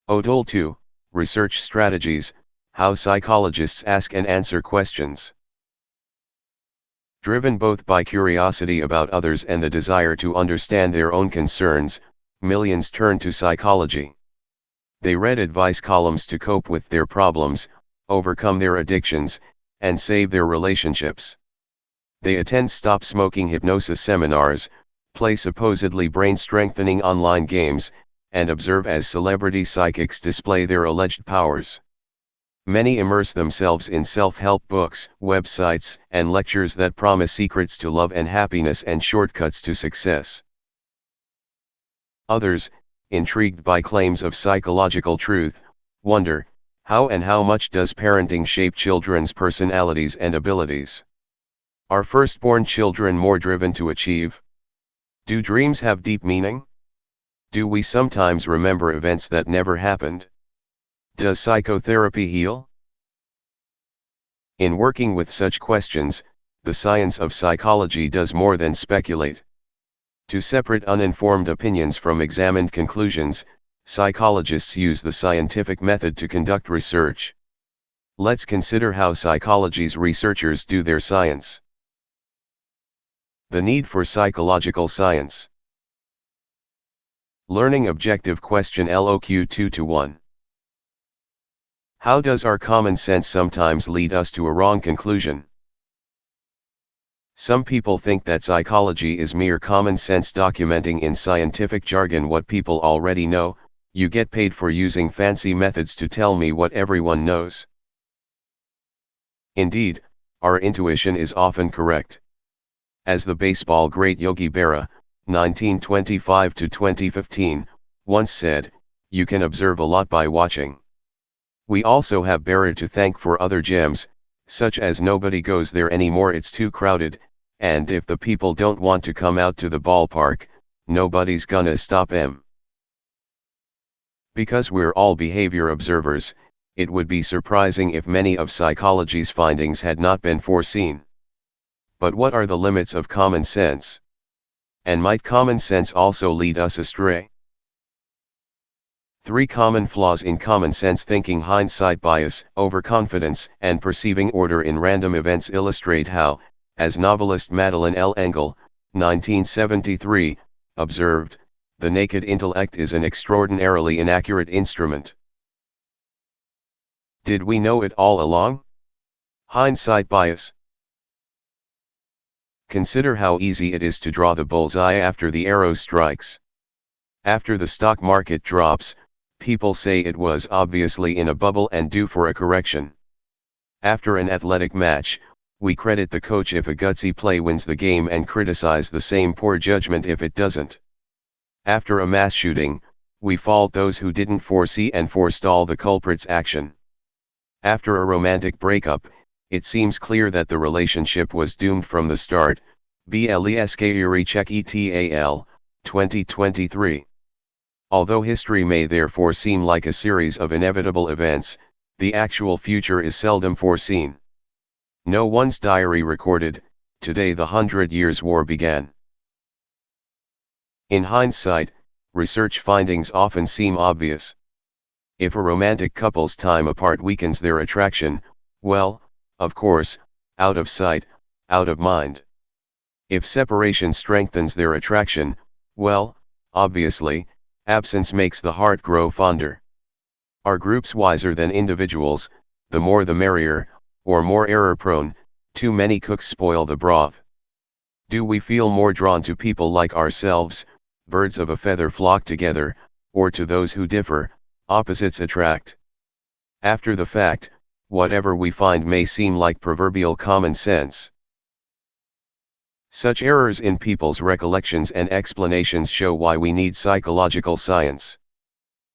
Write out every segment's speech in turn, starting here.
OTOL 2, Research Strategies, How Psychologists Ask and Answer Questions. Driven both by curiosity about others and the desire to understand their own concerns, millions turn to psychology. They read advice columns to cope with their problems, overcome their addictions, and save their relationships. They attend stop smoking hypnosis seminars, play supposedly brain-strengthening online games, and observe as celebrity psychics display their alleged powers. Many immerse themselves in self-help books, websites, and lectures that promise secrets to love and happiness and shortcuts to success. Others, intrigued by claims of psychological truth, wonder, how and how much does parenting shape children's personalities and abilities? Are firstborn children more driven to achieve? Do dreams have deep meaning? Do we sometimes remember events that never happened? Does psychotherapy heal? In working with such questions, the science of psychology does more than speculate. To separate uninformed opinions from examined conclusions, psychologists use the scientific method to conduct research. Let's consider how psychology's researchers do their science. The need for psychological science. Learning objective question LOQ 2-1. How does our common sense sometimes lead us to a wrong conclusion? Some people think that psychology is mere common sense documenting in scientific jargon what people already know. You get paid for using fancy methods to tell me what everyone knows. Indeed, our intuition is often correct. As the baseball great Yogi Berra, 1925-2015, once said, you can observe a lot by watching. We also have Berra to thank for other gems, such as nobody goes there anymore, it's too crowded, and if the people don't want to come out to the ballpark, nobody's gonna stop 'em. Because we're all behavior observers, it would be surprising if many of psychology's findings had not been foreseen. But what are the limits of common sense? And might common sense also lead us astray? 3 common flaws in common sense thinking: hindsight bias, overconfidence, and perceiving order in random events illustrate how, as novelist Madeleine L. Engel, 1973, observed, the naked intellect is an extraordinarily inaccurate instrument. Did we know it all along? Hindsight bias. Consider how easy it is to draw the bullseye after the arrow strikes. After the stock market drops, people say it was obviously in a bubble and due for a correction. After an athletic match, we credit the coach if a gutsy play wins the game and criticize the same poor judgment if it doesn't. After a mass shooting, we fault those who didn't foresee and forestall the culprit's action. After a romantic breakup, it seems clear that the relationship was doomed from the start. Bleskurichek et al., 2023. Although history may therefore seem like a series of inevitable events, the actual future is seldom foreseen. No one's diary recorded, today the 100 Years' War began. In hindsight, research findings often seem obvious. If a romantic couple's time apart weakens their attraction, well, of course, out of sight, out of mind. If separation strengthens their attraction, well, obviously, absence makes the heart grow fonder. Are groups wiser than individuals? The more the merrier, or more error-prone? Too many cooks spoil the broth. Do we feel more drawn to people like ourselves, birds of a feather flock together, or to those who differ, opposites attract? After the fact, whatever we find may seem like proverbial common sense. Such errors in people's recollections and explanations show why we need psychological science.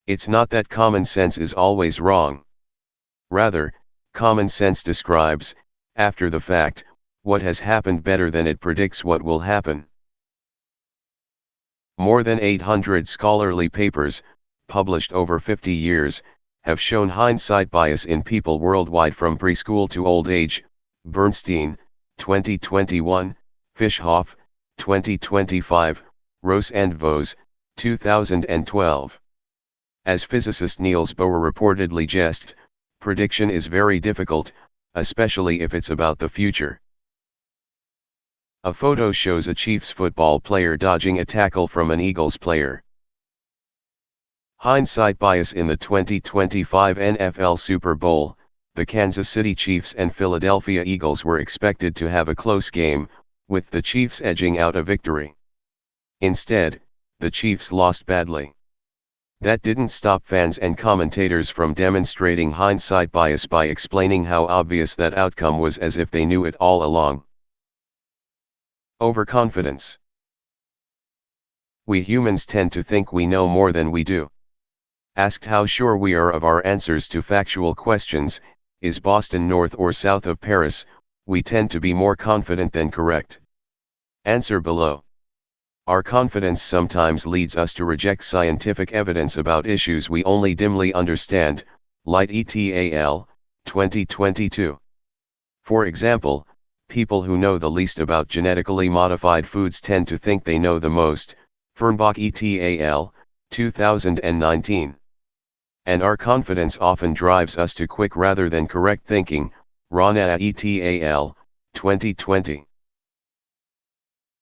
It's not that common sense is always wrong. Rather, common sense describes, after the fact, what has happened better than it predicts what will happen. More than 800 scholarly papers, published over 50 years, have shown hindsight bias in people worldwide from preschool to old age. Bernstein, 2021, Fischhoff, 2025, Rose and Vos, 2012. As physicist Niels Bohr reportedly jest, prediction is very difficult, especially if it's about the future. A photo shows a Chiefs football player dodging a tackle from an Eagles player. Hindsight bias in the 2025 NFL Super Bowl. The Kansas City Chiefs and Philadelphia Eagles were expected to have a close game, with the Chiefs edging out a victory. Instead, the Chiefs lost badly. That didn't stop fans and commentators from demonstrating hindsight bias by explaining how obvious that outcome was as if they knew it all along. Overconfidence. We humans tend to think we know more than we do. Asked how sure we are of our answers to factual questions, is Boston north or south of Paris, we tend to be more confident than correct. Answer below. Our confidence sometimes leads us to reject scientific evidence about issues we only dimly understand, Light et al., 2022. For example, people who know the least about genetically modified foods tend to think they know the most, Fernbach et al., 2019. And our confidence often drives us to quick rather than correct thinking, Rana et al., 2020.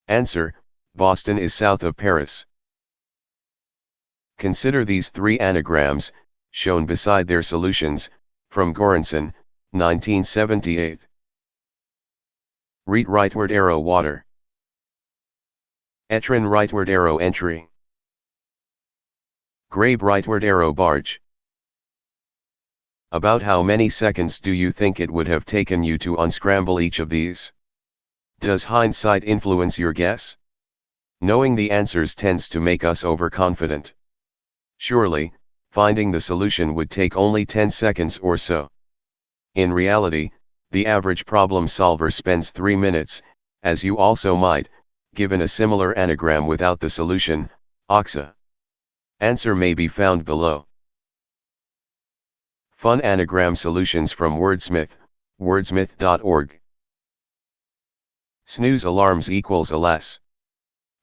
Answer: Boston is south of Paris. Consider these three anagrams, shown beside their solutions, from Goranson, 1978. Read rightward arrow water. Etrin rightward arrow entry. Grabe rightward arrow barge. About how many seconds do you think it would have taken you to unscramble each of these? Does hindsight influence your guess? Knowing the answers tends to make us overconfident. Surely, finding the solution would take only 10 seconds or so. In reality, the average problem solver spends 3 minutes, as you also might, given a similar anagram without the solution, OXA. Answer may be found below. Fun anagram solutions from Wordsmith, wordsmith.org. Snooze alarms equals alas.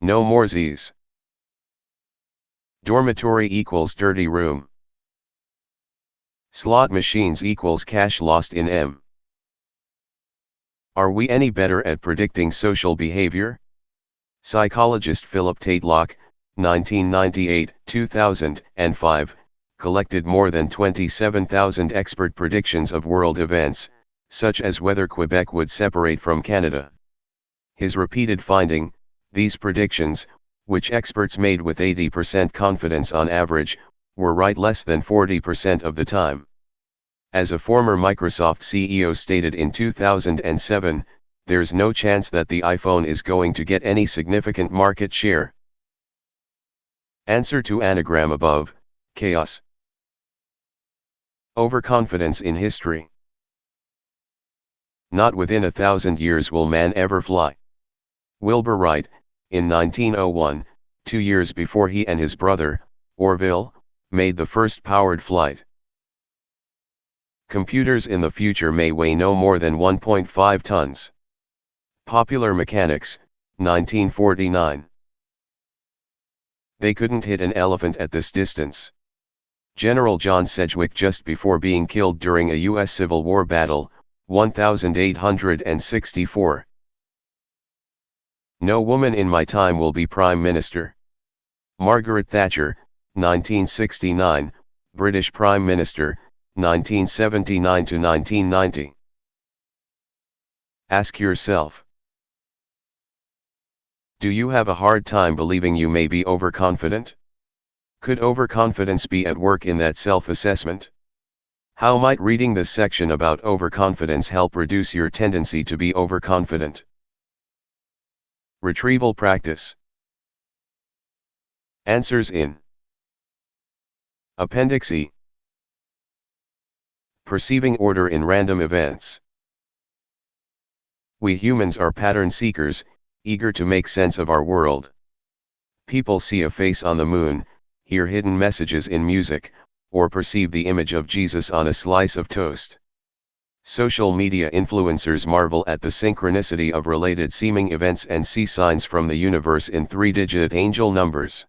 No more Z's. Dormitory equals dirty room. Slot machines equals cash lost in M. Are we any better at predicting social behavior? Psychologist Philip Tatlock, 1998-2005, collected more than 27,000 expert predictions of world events, such as whether Quebec would separate from Canada. His repeated finding, these predictions, which experts made with 80% confidence on average, were right less than 40% of the time. As a former Microsoft CEO stated in 2007, there's no chance that the iPhone is going to get any significant market share. Answer to anagram above, chaos. Overconfidence in history. Not within 1,000 years will man ever fly. Wilbur Wright, in 1901, 2 years before he and his brother, Orville, made the first powered flight. Computers in the future may weigh no more than 1.5 tons. Popular Mechanics, 1949. They couldn't hit an elephant at this distance. General John Sedgwick just before being killed during a U.S. Civil War battle, 1864. No woman in my time will be Prime Minister. Margaret Thatcher, 1969, British Prime Minister, 1979 to 1990. Ask yourself. Do you have a hard time believing you may be overconfident? Could overconfidence be at work in that self-assessment? How might reading this section about overconfidence help reduce your tendency to be overconfident? Retrieval practice. Answers in Appendix E. Perceiving order in random events. We humans are pattern seekers, eager to make sense of our world. People see a face on the moon, hear hidden messages in music, or perceive the image of Jesus on a slice of toast. Social media influencers marvel at the synchronicity of related seeming events and see signs from the universe in 3-digit angel numbers.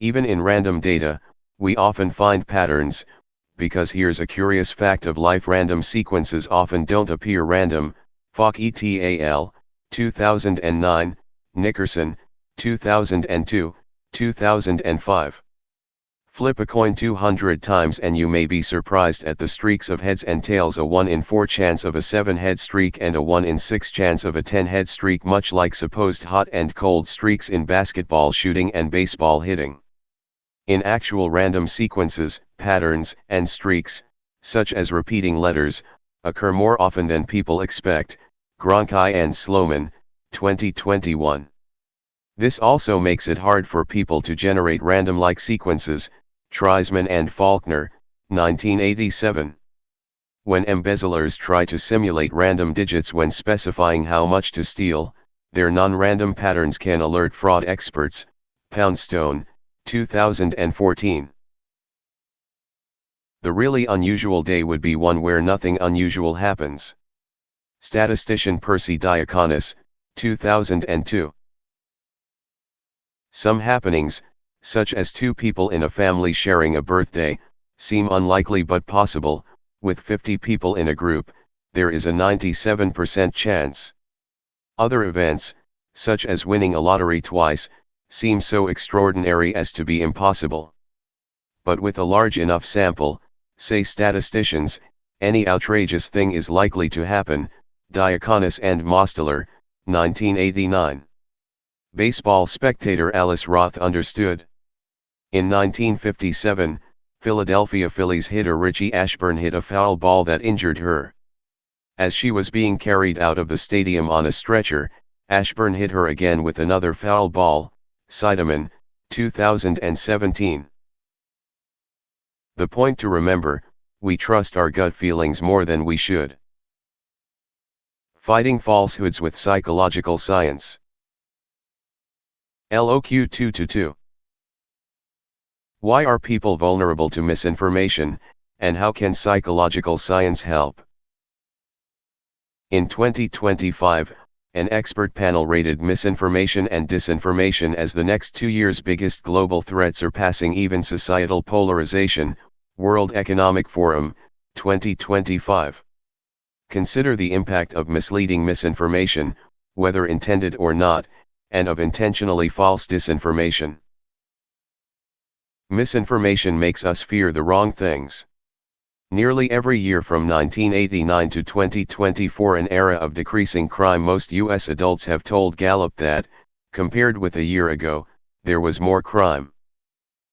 Even in random data, We often find patterns, because here's a curious fact of life: random sequences often don't appear random. Falk et al., 2009, Nickerson, 2002, 2005. Flip a coin 200 times and you may be surprised at the streaks of heads and tails: a 1 in 4 chance of a 7-head streak and a 1 in 6 chance of a 10-head streak, much like supposed hot and cold streaks in basketball shooting and baseball hitting. In actual random sequences, patterns and streaks, such as repeating letters, occur more often than people expect. Gronkai and Sloman, 2021. This also makes it hard for people to generate random-like sequences. Treisman and Faulkner, 1987. When embezzlers try to simulate random digits when specifying how much to steal, their non-random patterns can alert fraud experts. Poundstone, 2014. The really unusual day would be one where nothing unusual happens. Statistician Percy Diaconis, 2002. Some happenings, such as 2 people in a family sharing a birthday, seem unlikely but possible. With 50 people in a group, there is a 97% chance. Other events, such as winning a lottery twice, seem so extraordinary as to be impossible. But with a large enough sample, say statisticians, any outrageous thing is likely to happen. Diaconis and Mosteller, 1989. Baseball spectator Alice Roth understood. In 1957, Philadelphia Phillies hitter Richie Ashburn hit a foul ball that injured her. As she was being carried out of the stadium on a stretcher, Ashburn hit her again with another foul ball. Seidemann, 2017. The point to remember: we trust our gut feelings more than we should. Fighting falsehoods with psychological science. LOQ 222. Why are people vulnerable to misinformation, and how can psychological science help? In 2025, an expert panel rated misinformation and disinformation as the next 2 years' biggest global threat, surpassing even societal polarization. World Economic Forum, 2025. Consider the impact of misleading misinformation, whether intended or not, and of intentionally false disinformation. Misinformation makes us fear the wrong things. Nearly every year from 1989 to 2024, an era of decreasing crime, most U.S. adults have told Gallup that, compared with a year ago, there was more crime.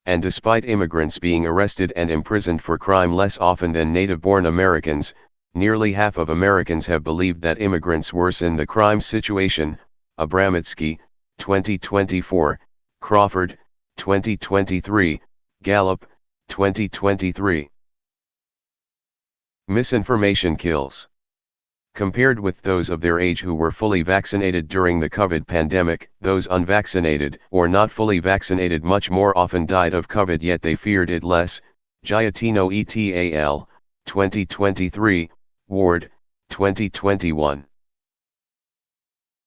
And despite immigrants being arrested and imprisoned for crime less often than native-born Americans, nearly half of Americans have believed that immigrants worsen the crime situation. Abramitsky, 2024, Crawford, 2023, Gallup, 2023. Misinformation kills. Compared with those of their age who were fully vaccinated during the COVID pandemic, those unvaccinated or not fully vaccinated much more often died of COVID, yet they feared it less. Giatino et al., 2023, Ward, 2021.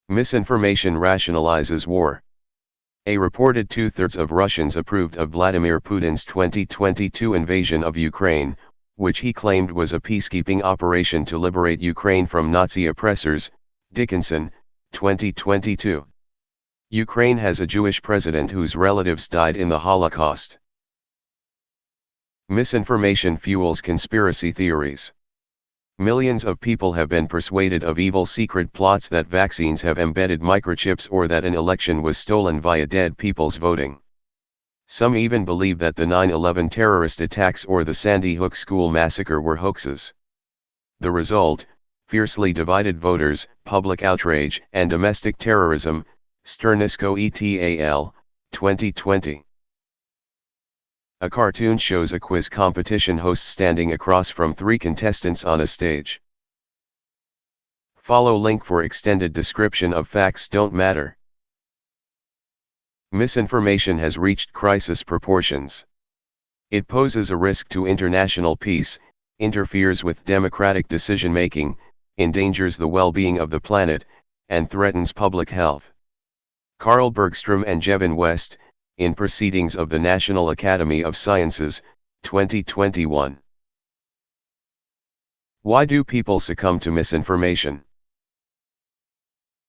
Misinformation rationalizes war. A reported 2/3 of Russians approved of Vladimir Putin's 2022 invasion of Ukraine, which he claimed was a peacekeeping operation to liberate Ukraine from Nazi oppressors. Dickinson, 2022. Ukraine has a Jewish president whose relatives died in the Holocaust. Misinformation fuels conspiracy theories. Millions of people have been persuaded of evil secret plots, that vaccines have embedded microchips, or that an election was stolen via dead people's voting. Some even believe that the 9/11 terrorist attacks or the Sandy Hook school massacre were hoaxes. The result: fiercely divided voters, public outrage, and domestic terrorism. Sternisko et al., 2020. A cartoon shows a quiz competition host standing across from 3 contestants on a stage. Follow link for extended description of Facts Don't Matter. Misinformation has reached crisis proportions. It poses a risk to international peace, interferes with democratic decision-making, endangers the well-being of the planet, and threatens public health. Carl Bergstrom and Jevin West, in Proceedings of the National Academy of Sciences, 2021. Why do people succumb to misinformation?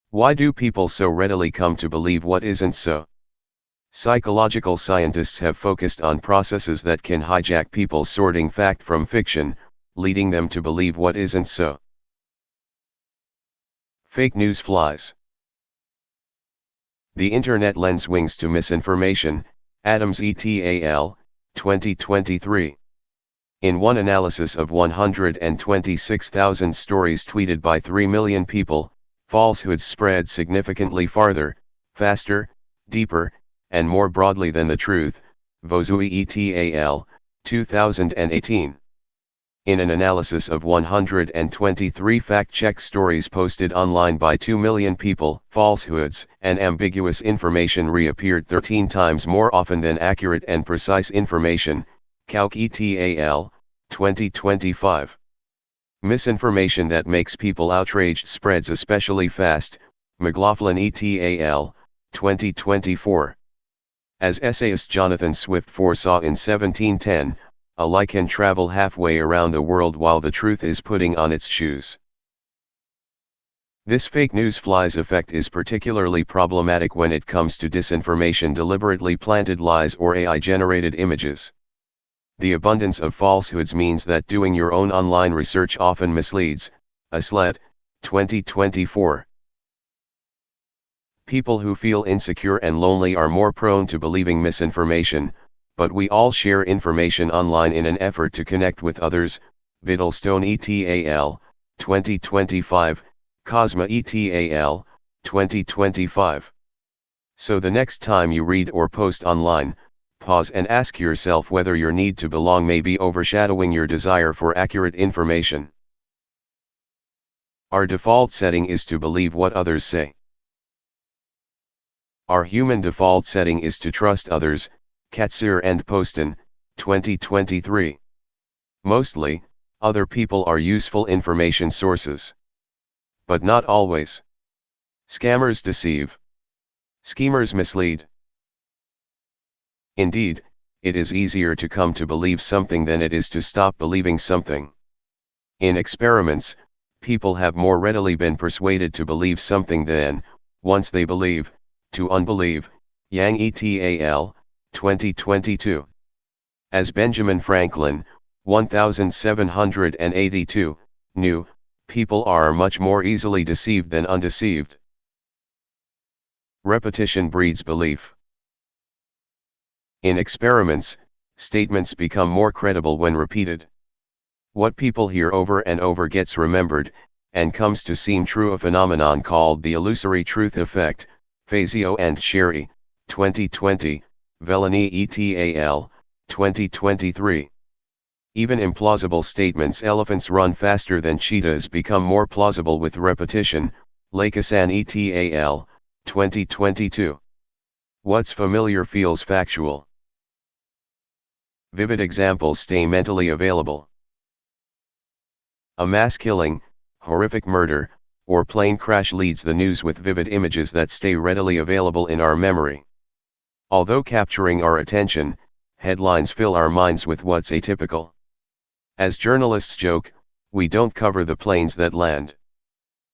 Why do people so readily come to believe what isn't so? Psychological scientists have focused on processes that can hijack people sorting fact from fiction, leading them to believe what isn't so. Fake news flies. The Internet lends wings to misinformation, Adams et al., 2023. In one analysis of 126,000 stories tweeted by 3 million people, falsehoods spread significantly farther, faster, deeper, and more broadly than the truth, Vozui et al., 2018. In an analysis of 123 fact-check stories posted online by 2 million people, falsehoods and ambiguous information reappeared 13 times more often than accurate and precise information, Kauk et al., 2025. Misinformation that makes people outraged spreads especially fast, McLaughlin et al., 2024. As essayist Jonathan Swift foresaw in 1710, a lie can travel halfway around the world while the truth is putting on its shoes. This fake news flies effect is particularly problematic when it comes to disinformation, deliberately planted lies, or AI-generated images. The abundance of falsehoods means that doing your own online research often misleads, Aslett, 2024. People who feel insecure and lonely are more prone to believing misinformation, but we all share information online in an effort to connect with others, Biddlestone et al., 2025, Cosma et al., 2025. So the next time you read or post online, pause and ask yourself whether your need to belong may be overshadowing your desire for accurate information. Our default setting is to believe what others say. Our human default setting is to trust others, Katsur and Poston, 2023. Mostly, other people are useful information sources. But not always. Scammers deceive. Schemers mislead. Indeed, it is easier to come to believe something than it is to stop believing something. In experiments, people have more readily been persuaded to believe something than, once they believe, to unbelieve, Yang et al., 2022. As Benjamin Franklin, 1782, knew, people are much more easily deceived than undeceived. Repetition breeds belief. In experiments, statements become more credible when repeated. What people hear over and over gets remembered, and comes to seem true, a phenomenon called the illusory truth effect, Fazio and Sherry, 2020, Vellani et al., 2023. Even implausible statements, elephants run faster than cheetahs, become more plausible with repetition, Lakasan et al., 2022. What's familiar feels factual. Vivid examples stay mentally available. A mass killing, horrific murder, or plane crash leads the news with vivid images that stay readily available in our memory. Although capturing our attention, headlines fill our minds with what's atypical. As journalists joke, we don't cover the planes that land.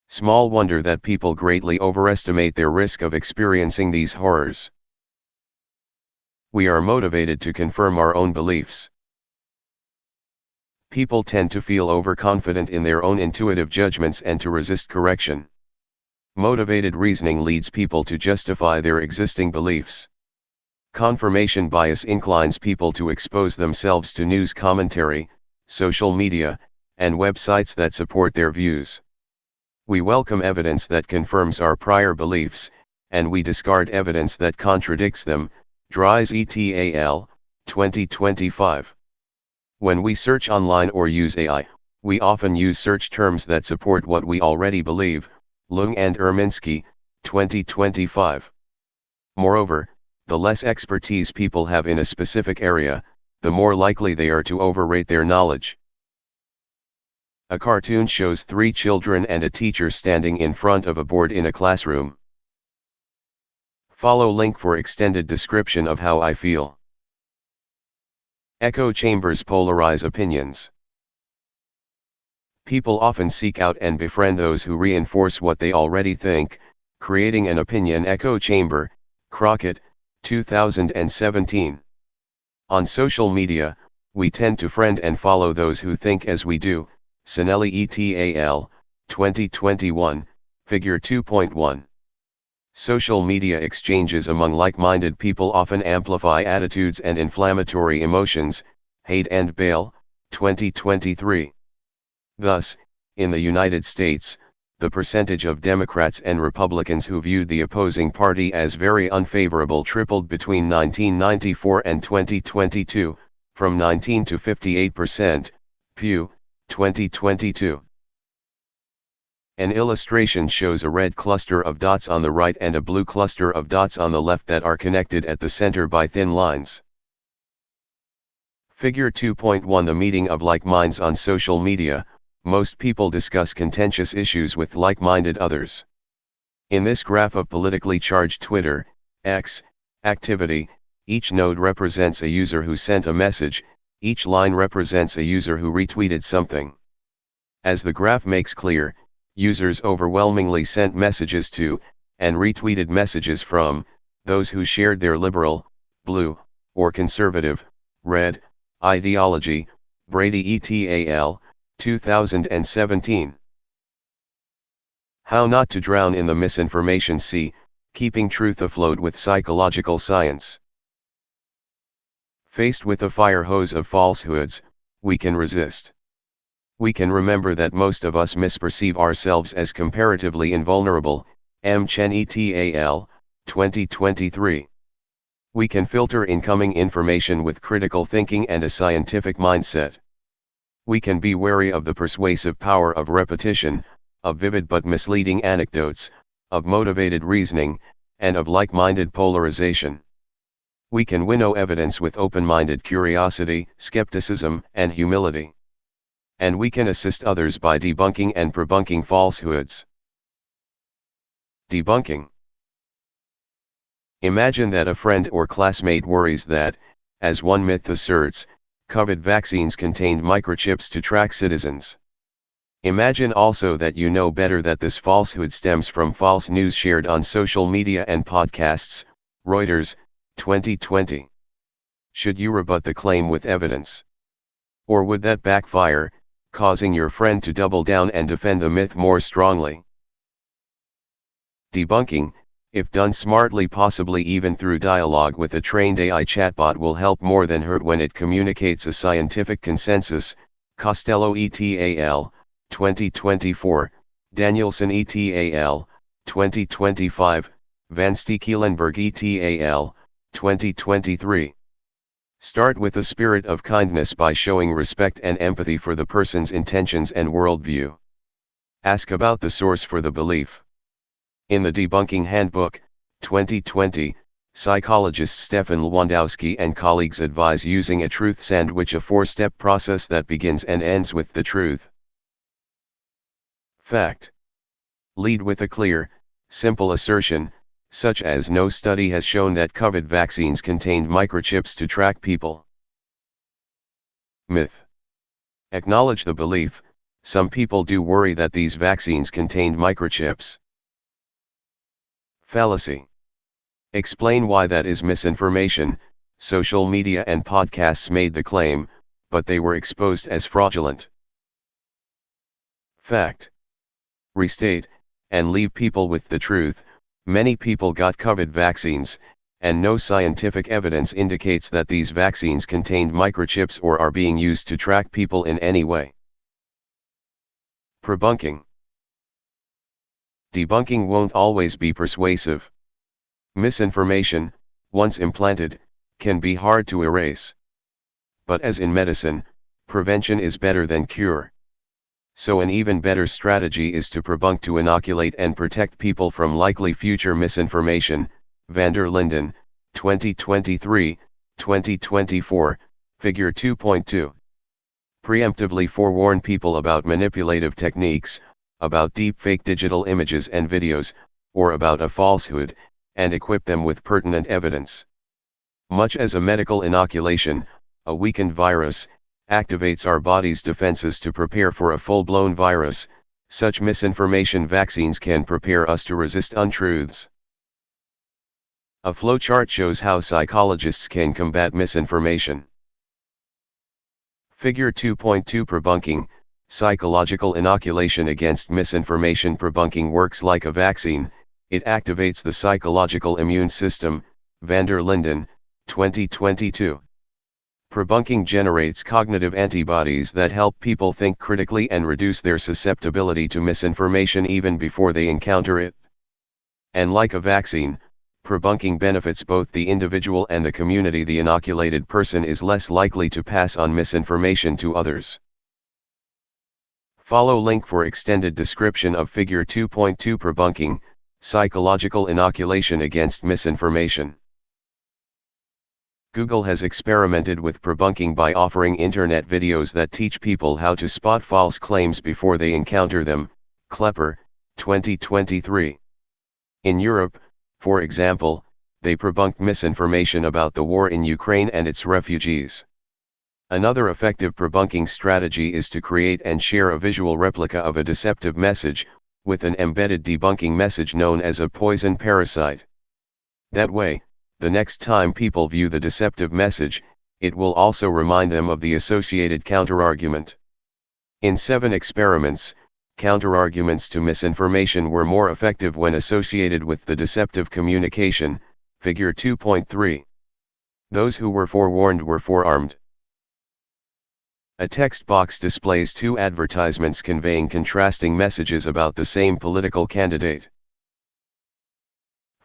Small wonder that people greatly overestimate their risk of experiencing these horrors. We are motivated to confirm our own beliefs. People tend to feel overconfident in their own intuitive judgments and to resist correction. Motivated reasoning leads people to justify their existing beliefs. Confirmation bias inclines people to expose themselves to news commentary, social media, and websites that support their views. We welcome evidence that confirms our prior beliefs, and we discard evidence that contradicts them, Dries et al., 2025. When we search online or use AI, we often use search terms that support what we already believe, Lung and Erminsky, 2025. Moreover, the less expertise people have in a specific area, the more likely they are to overrate their knowledge. A cartoon shows 3 children and a teacher standing in front of a board in a classroom. Follow link for extended description of how I feel. Echo chambers polarize opinions. People often seek out and befriend those who reinforce what they already think, creating an opinion echo chamber. Crockett, 2017. On social media, we tend to friend and follow those who think as we do. Sinelli et al., 2021, Figure 2.1. Social media exchanges among like-minded people often amplify attitudes and inflammatory emotions. Haidt and Bale, 2023. Thus, in the United States, the percentage of Democrats and Republicans who viewed the opposing party as very unfavorable tripled between 1994 and 2022, from 19 to 58%, Pew, 2022. An illustration shows a red cluster of dots on the right and a blue cluster of dots on the left that are connected at the center by thin lines. Figure 2.1. The meeting of like minds on social media. Most people discuss contentious issues with like-minded others. In this graph of politically charged Twitter, X, activity, each node represents a user who sent a message, each line represents a user who retweeted something. As the graph makes clear, users overwhelmingly sent messages to, and retweeted messages from, those who shared their liberal, blue, or conservative, red, ideology. Brady et al., 2017. How not to drown in the misinformation sea, keeping truth afloat with psychological science. Faced with a fire hose of falsehoods, we can resist. We can remember that most of us misperceive ourselves as comparatively invulnerable. M. Chen et al., 2023. We can filter incoming information with critical thinking and a scientific mindset. We can be wary of the persuasive power of repetition, of vivid but misleading anecdotes, of motivated reasoning, and of like-minded polarization. We can winnow evidence with open-minded curiosity, skepticism, and humility. And we can assist others by debunking and prebunking falsehoods. Debunking. Imagine that a friend or classmate worries that, as one myth asserts, COVID vaccines contained microchips to track citizens. Imagine also that you know better that this falsehood stems from false news shared on social media and podcasts. Reuters, 2020. Should you rebut the claim with evidence? Or would that backfire, causing your friend to double down and defend the myth more strongly? Debunking, if done smartly, possibly even through dialogue with a trained AI chatbot, will help more than hurt when it communicates a scientific consensus. Costello et al., 2024, Danielson et al., 2025, Van Stekelenburg et al., 2023. Start with a spirit of kindness by showing respect and empathy for the person's intentions and worldview. Ask about the source for the belief. In the Debunking Handbook, 2020, psychologist Stefan Lewandowski and colleagues advise using a truth sandwich, a four-step process that begins and ends with the truth. Fact. Lead with a clear, simple assertion, such as no study has shown that COVID vaccines contained microchips to track people. Myth. Acknowledge the belief, some people do worry that these vaccines contained microchips. Fallacy. Explain why that is misinformation. Social media and podcasts made the claim, but they were exposed as fraudulent. Fact. Restate, and leave people with the truth. Many people got COVID vaccines, and no scientific evidence indicates that these vaccines contained microchips or are being used to track people in any way. Prebunking. Debunking won't always be persuasive. Misinformation, once implanted, can be hard to erase. But as in medicine, prevention is better than cure. So an even better strategy is to prebunk, to inoculate and protect people from likely future misinformation. Van der Linden, 2023, 2024, Figure 2.2. Preemptively forewarn people about manipulative techniques, about deepfake digital images and videos, or about a falsehood, and equip them with pertinent evidence. Much as a medical inoculation, a weakened virus activates our body's defenses to prepare for a full-blown virus. Such misinformation vaccines can prepare us to resist untruths. A flowchart shows how psychologists can combat misinformation. Figure 2.2 Prebunking, psychological inoculation against misinformation. Prebunking works like a vaccine, it activates the psychological immune system. Van der Linden, 2022. Prebunking generates cognitive antibodies that help people think critically and reduce their susceptibility to misinformation even before they encounter it. And like a vaccine, prebunking benefits both the individual and the community. The inoculated person is less likely to pass on misinformation to others. Follow link for extended description of Figure 2.2 Prebunking, psychological inoculation against misinformation. Google has experimented with prebunking by offering internet videos that teach people how to spot false claims before they encounter them. Klepper, 2023. In Europe, for example, they prebunked misinformation about the war in Ukraine and its refugees. Another effective prebunking strategy is to create and share a visual replica of a deceptive message, with an embedded debunking message known as a poison parasite. That way, the next time people view the deceptive message, it will also remind them of the associated counterargument. In 7 experiments, counterarguments to misinformation were more effective when associated with the deceptive communication. Figure 2.3. Those who were forewarned were forearmed. A text box displays 2 advertisements conveying contrasting messages about the same political candidate.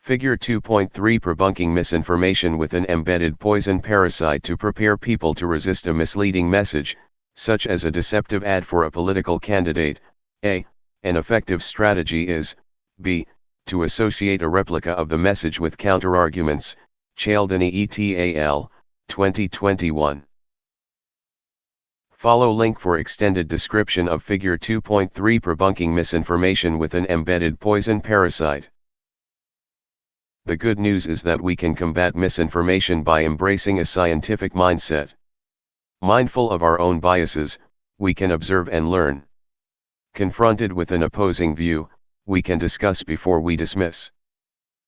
Figure 2.3 Prebunking misinformation with an embedded poison parasite to prepare people to resist a misleading message, such as a deceptive ad for a political candidate. A. An effective strategy is, b. to associate a replica of the message with counterarguments. Cialdini et al., 2021. Follow link for extended description of Figure 2.3 Prebunking misinformation with an embedded poison parasite. The good news is that we can combat misinformation by embracing a scientific mindset. Mindful of our own biases, we can observe and learn. Confronted with an opposing view, we can discuss before we dismiss.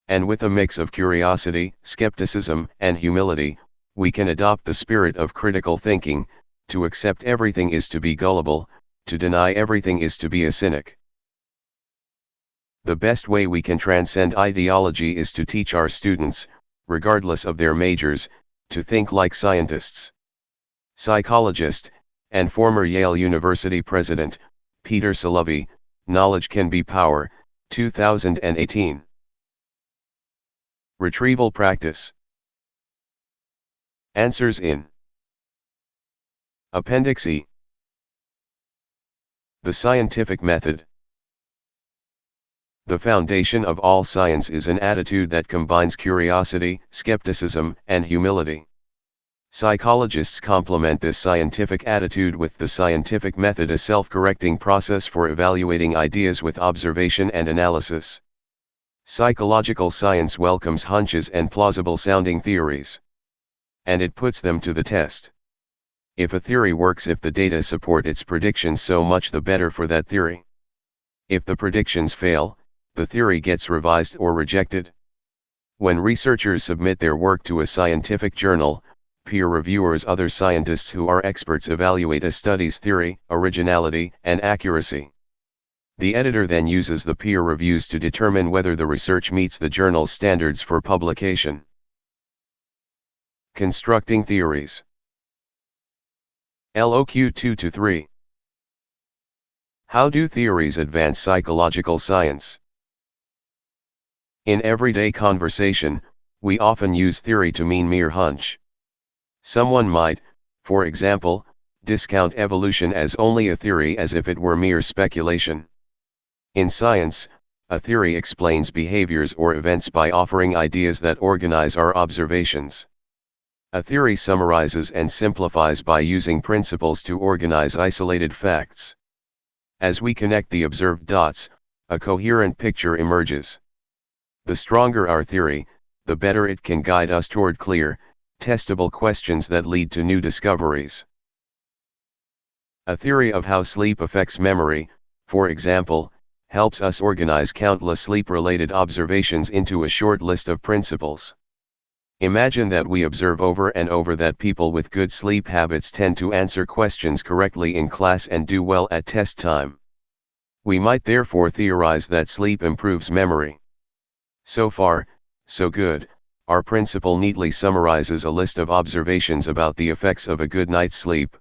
And with a mix of curiosity, skepticism, and humility, we can adopt the spirit of critical thinking. To accept everything is to be gullible, to deny everything is to be a cynic. The best way we can transcend ideology is to teach our students, regardless of their majors, to think like scientists. Psychologist, and former Yale University president, Peter Salovey, Knowledge Can Be Power, 2018. Retrieval practice. Answers in Appendix E. The scientific method. The foundation of all science is an attitude that combines curiosity, skepticism, and humility. Psychologists complement this scientific attitude with the scientific method, a self-correcting process for evaluating ideas with observation and analysis. Psychological science welcomes hunches and plausible-sounding theories. And it puts them to the test. If a theory works, if the data support its predictions, so much the better for that theory. If the predictions fail, the theory gets revised or rejected. When researchers submit their work to a scientific journal, peer reviewers, other scientists who are experts, evaluate a study's theory, originality, and accuracy. The editor then uses the peer reviews to determine whether the research meets the journal's standards for publication. Constructing theories. LOQ 2-3. How do theories advance psychological science? In everyday conversation, we often use theory to mean mere hunch. Someone might, for example, discount evolution as only a theory, as if it were mere speculation. In science, a theory explains behaviors or events by offering ideas that organize our observations. A theory summarizes and simplifies by using principles to organize isolated facts. As we connect the observed dots, a coherent picture emerges. The stronger our theory, the better it can guide us toward clear, testable questions that lead to new discoveries. A theory of how sleep affects memory, for example, helps us organize countless sleep-related observations into a short list of principles. Imagine that we observe over and over that people with good sleep habits tend to answer questions correctly in class and do well at test time. We might therefore theorize that sleep improves memory. So far, so good. Our principle neatly summarizes a list of observations about the effects of a good night's sleep.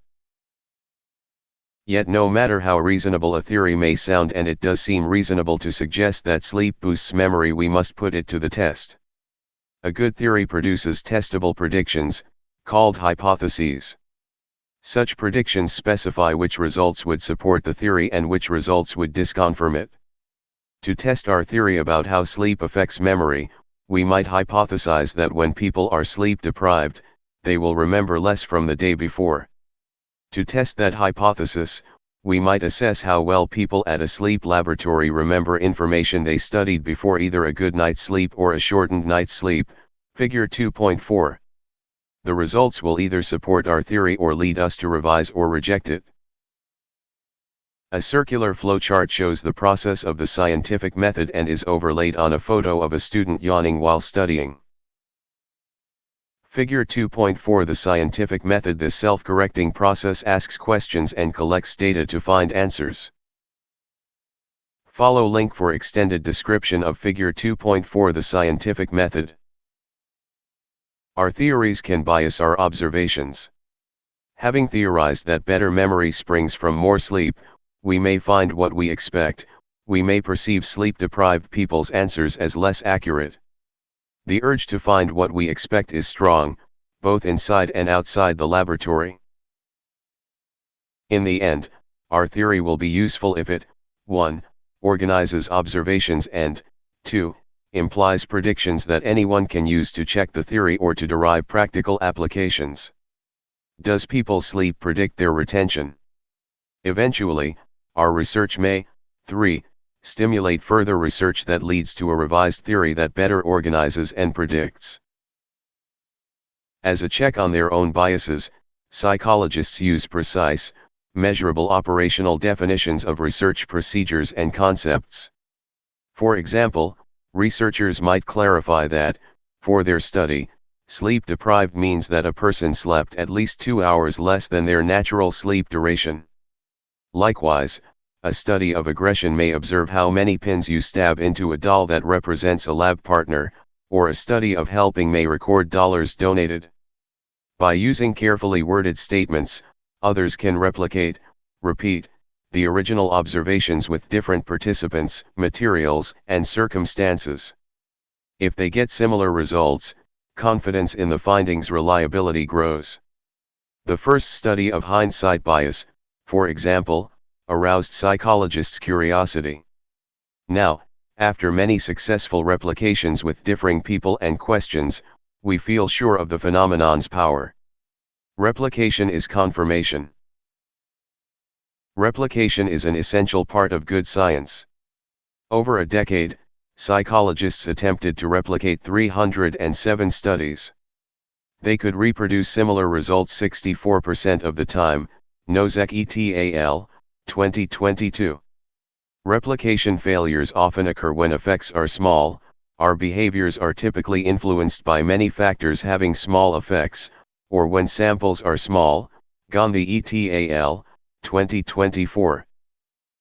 Yet no matter how reasonable a theory may sound, and it does seem reasonable to suggest that sleep boosts memory, we must put it to the test. A good theory produces testable predictions, called hypotheses. Such predictions specify which results would support the theory and which results would disconfirm it. To test our theory about how sleep affects memory, we might hypothesize that when people are sleep deprived, they will remember less from the day before. To test that hypothesis, we might assess how well people at a sleep laboratory remember information they studied before either a good night's sleep or a shortened night's sleep, figure 2.4. The results will either support our theory or lead us to revise or reject it. A circular flowchart shows the process of the scientific method and is overlaid on a photo of a student yawning while studying. Figure 2.4. The scientific method. This self-correcting process asks questions and collects data to find answers. Follow link for extended description of Figure 2.4. The scientific method. Our theories can bias our observations. Having theorized that better memory springs from more sleep, we may find what we expect. We may perceive sleep-deprived people's answers as less accurate. The urge to find what we expect is strong, both inside and outside the laboratory. In the end, our theory will be useful if it, 1. Organizes observations and, 2. Implies predictions that anyone can use to check the theory or to derive practical applications. Does people's sleep predict their retention? Eventually, our research may, 3. Stimulate further research that leads to a revised theory that better organizes and predicts. As a check on their own biases, psychologists use precise, measurable operational definitions of research procedures and concepts. For example, researchers might clarify that, for their study, sleep deprived means that a person slept at least 2 hours less than their natural sleep duration. Likewise, a study of aggression may observe how many pins you stab into a doll that represents a lab partner, or a study of helping may record dollars donated. By using carefully worded statements, others can repeat, the original observations with different participants, materials, and circumstances. If they get similar results, confidence in the findings' reliability grows. The first study of hindsight bias, for example, aroused psychologists' curiosity. Now, after many successful replications with differing people and questions, we feel sure of the phenomenon's power. Replication is confirmation. Replication is an essential part of good science. Over a decade, psychologists attempted to replicate 307 studies. They could reproduce similar results 64% of the time, Nosek et al., 2022. Replication failures often occur when effects are small. Our behaviors are typically influenced by many factors having small effects, or when samples are small, Gandhi et al., 2024.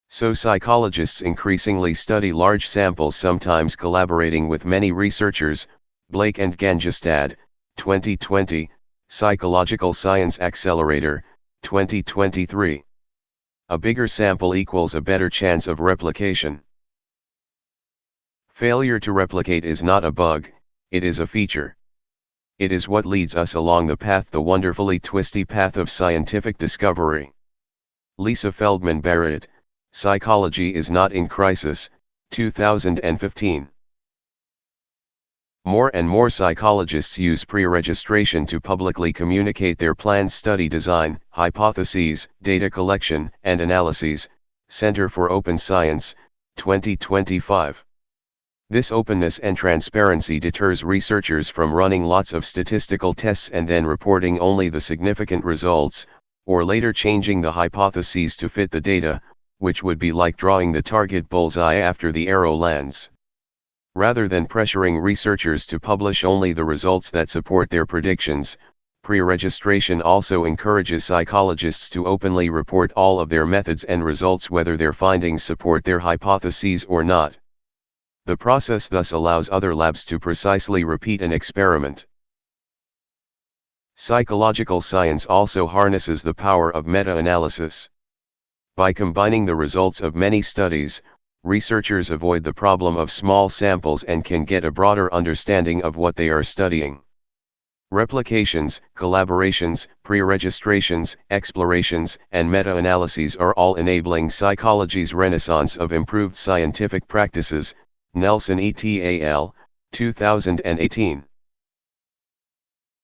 So psychologists increasingly study large samples, sometimes collaborating with many researchers. Blake and Gangestad, 2020, Psychological Science Accelerator, 2023. A bigger sample equals a better chance of replication. Failure to replicate is not a bug, it is a feature. It is what leads us along the path, the wonderfully twisty path of scientific discovery. Lisa Feldman Barrett, Psychology is Not in Crisis, 2015. More and more psychologists use pre-registration to publicly communicate their planned study design, hypotheses, data collection, and analyses. Center for Open Science, 2025. This openness and transparency deters researchers from running lots of statistical tests and then reporting only the significant results, or later changing the hypotheses to fit the data, which would be like drawing the target bullseye after the arrow lands. Rather than pressuring researchers to publish only the results that support their predictions, pre-registration also encourages psychologists to openly report all of their methods and results, whether their findings support their hypotheses or not. The process thus allows other labs to precisely repeat an experiment. Psychological science also harnesses the power of meta-analysis. By combining the results of many studies, researchers avoid the problem of small samples and can get a broader understanding of what they are studying. Replications, collaborations, pre-registrations, explorations, and meta-analyses are all enabling psychology's renaissance of improved scientific practices. Nelson et al., 2018.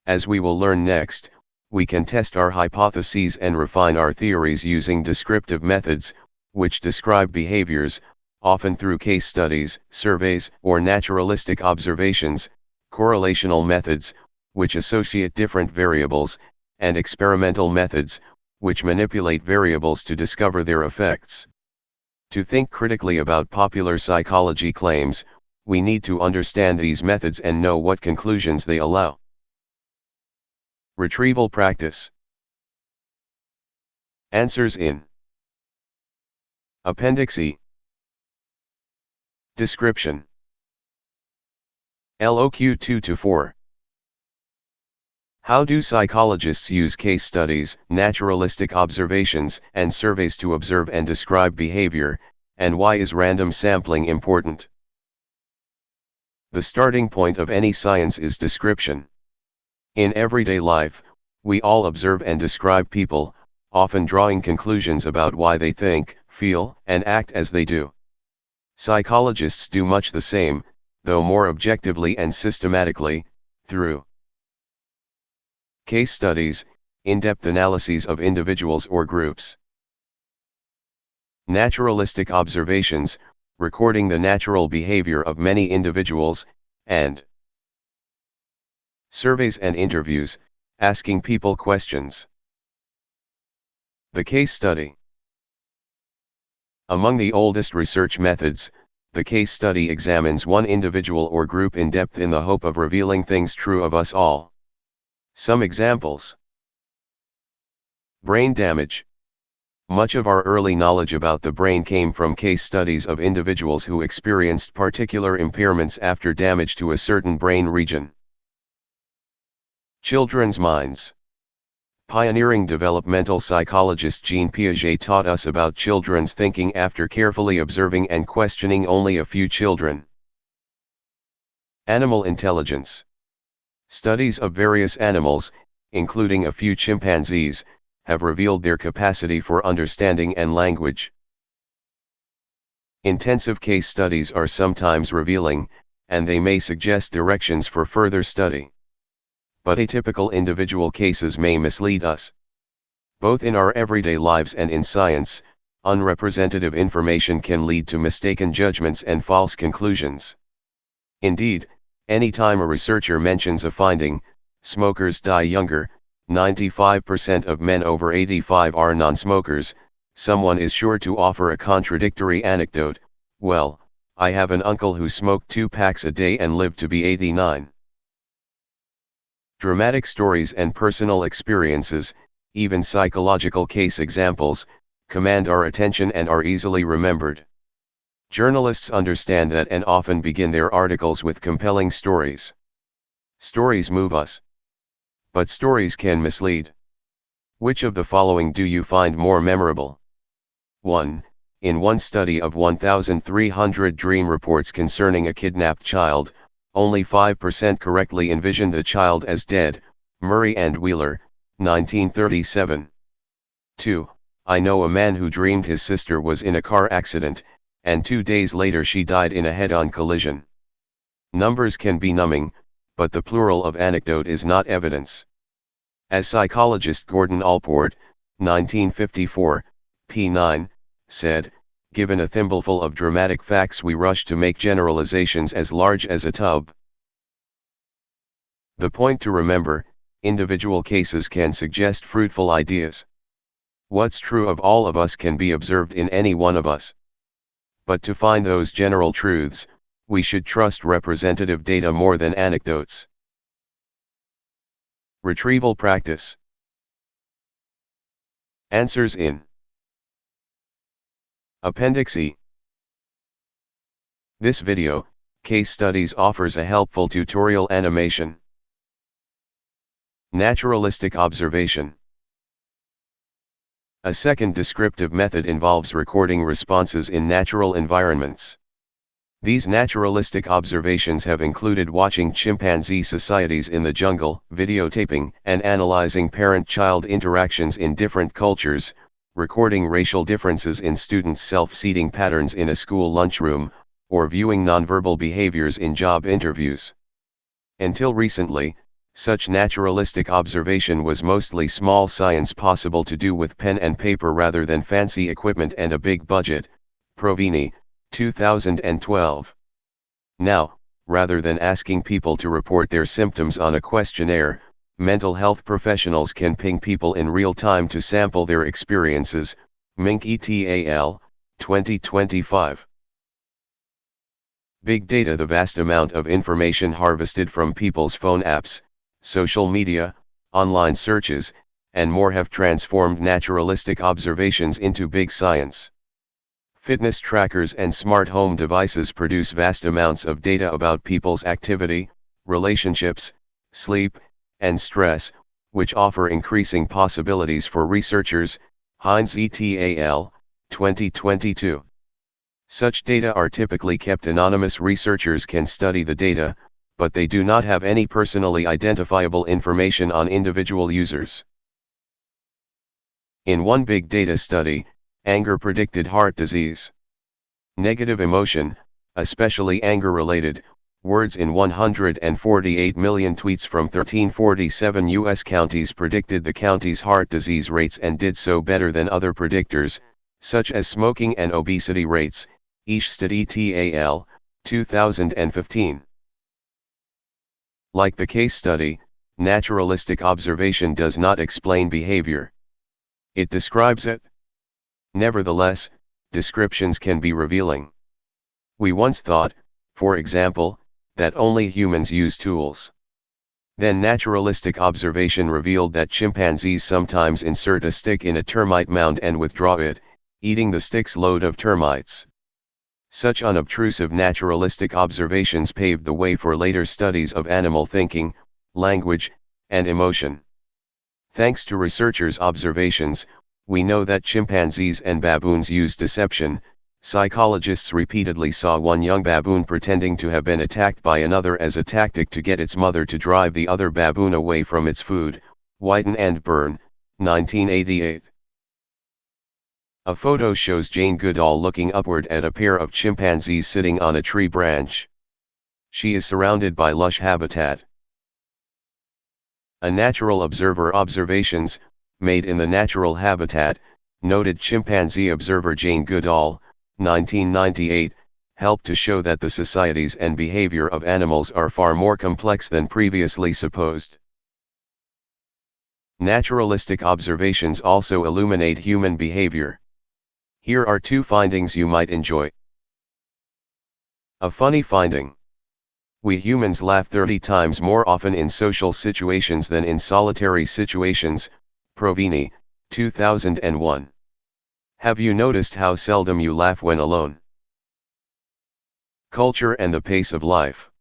As we will learn next, we can test our hypotheses and refine our theories using descriptive methods, which describe behaviors, often through case studies, surveys, or naturalistic observations, correlational methods, which associate different variables, and experimental methods, which manipulate variables to discover their effects. To think critically about popular psychology claims, we need to understand these methods and know what conclusions they allow. Retrieval practice. Answers in Appendix E. Description. LOQ 2-4. How do psychologists use case studies, naturalistic observations, and surveys to observe and describe behavior, and why is random sampling important? The starting point of any science is description. In everyday life, we all observe and describe people, often drawing conclusions about why they think, feel, and act as they do. Psychologists do much the same, though more objectively and systematically, through case studies, in-depth analyses of individuals or groups. Naturalistic observations, recording the natural behavior of many individuals, and surveys and interviews, asking people questions. The case study. Among the oldest research methods, the case study examines one individual or group in depth in the hope of revealing things true of us all. Some examples. Brain damage. Much of our early knowledge about the brain came from case studies of individuals who experienced particular impairments after damage to a certain brain region. Children's minds. Pioneering developmental psychologist Jean Piaget taught us about children's thinking after carefully observing and questioning only a few children. Animal intelligence. Studies of various animals, including a few chimpanzees, have revealed their capacity for understanding and language. Intensive case studies are sometimes revealing, and they may suggest directions for further study. But atypical individual cases may mislead us. Both in our everyday lives and in science, unrepresentative information can lead to mistaken judgments and false conclusions. Indeed, anytime a researcher mentions a finding, smokers die younger, 95% of men over 85 are non-smokers, someone is sure to offer a contradictory anecdote. Well, I have an uncle who smoked 2 packs a day and lived to be 89. Dramatic stories and personal experiences, even psychological case examples, command our attention and are easily remembered. Journalists understand that and often begin their articles with compelling stories. Stories move us. But stories can mislead. Which of the following do you find more memorable? 1. In one study of 1,300 dream reports concerning a kidnapped child, only 5% correctly envisioned the child as dead. Murray and Wheeler, 1937. 2. I know a man who dreamed his sister was in a car accident, and 2 days later she died in a head-on collision. Numbers can be numbing, but the plural of anecdote is not evidence. As psychologist Gordon Allport, 1954, p. 9, said, given a thimbleful of dramatic facts we rush to make generalizations as large as a tub. The point to remember, individual cases can suggest fruitful ideas. What's true of all of us can be observed in any one of us. But to find those general truths, we should trust representative data more than anecdotes. Retrieval practice. Answers in Appendix E. This video, Case Studies, offers a helpful tutorial animation. Naturalistic observation. A second descriptive method involves recording responses in natural environments. These naturalistic observations have included watching chimpanzee societies in the jungle, videotaping and analyzing parent-child interactions in different cultures, recording racial differences in students' self-seating patterns in a school lunchroom, or viewing nonverbal behaviors in job interviews. Until recently, such naturalistic observation was mostly small science possible to do with pen and paper rather than fancy equipment and a big budget. Provini, 2012. Now, rather than asking people to report their symptoms on a questionnaire, mental health professionals can ping people in real time to sample their experiences. Mink et al., 2025. Big data. The vast amount of information harvested from people's phone apps, social media, online searches, and more have transformed naturalistic observations into big science. Fitness trackers and smart home devices produce vast amounts of data about people's activity, relationships, sleep, and stress, which offer increasing possibilities for researchers. Hines et al., 2022. Such data are typically kept anonymous. Researchers can study the data, but they do not have any personally identifiable information on individual users. In one big data study, anger predicted heart disease. Negative emotion, especially anger-related, words in 148 million tweets from 1347 U.S. counties predicted the county's heart disease rates and did so better than other predictors, such as smoking and obesity rates. Eastad et al., 2015. Like the case study, naturalistic observation does not explain behavior. It describes it. Nevertheless, descriptions can be revealing. We once thought, for example, that only humans use tools. Then naturalistic observation revealed that chimpanzees sometimes insert a stick in a termite mound and withdraw it, eating the stick's load of termites. Such unobtrusive naturalistic observations paved the way for later studies of animal thinking, language, and emotion. Thanks to researchers' observations, we know that chimpanzees and baboons use deception. Psychologists repeatedly saw one young baboon pretending to have been attacked by another as a tactic to get its mother to drive the other baboon away from its food. Whiten and Byrne, 1988. A photo shows Jane Goodall looking upward at a pair of chimpanzees sitting on a tree branch. She is surrounded by lush habitat. A natural observer. Observations, made in the natural habitat, noted chimpanzee observer Jane Goodall, 1998, helped to show that the societies and behavior of animals are far more complex than previously supposed. Naturalistic observations also illuminate human behavior. Here are two findings you might enjoy. A funny finding. We humans laugh 30 times more often in social situations than in solitary situations. Provini, 2001. Have you noticed how seldom you laugh when alone? Culture and the pace of life.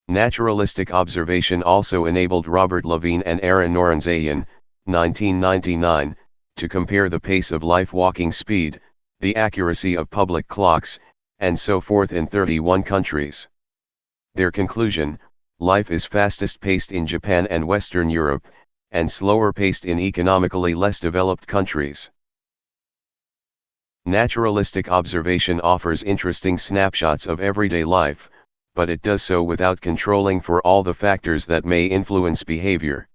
Naturalistic observation also enabled Robert Levine and Aaron Norenzayan, 1999, to compare the pace of life, walking speed, the accuracy of public clocks, and so forth in 31 countries. Their conclusion: life is fastest paced in Japan and Western Europe, and slower paced in economically less developed countries. Naturalistic observation offers interesting snapshots of everyday life, but it does so without controlling for all the factors that may influence behavior.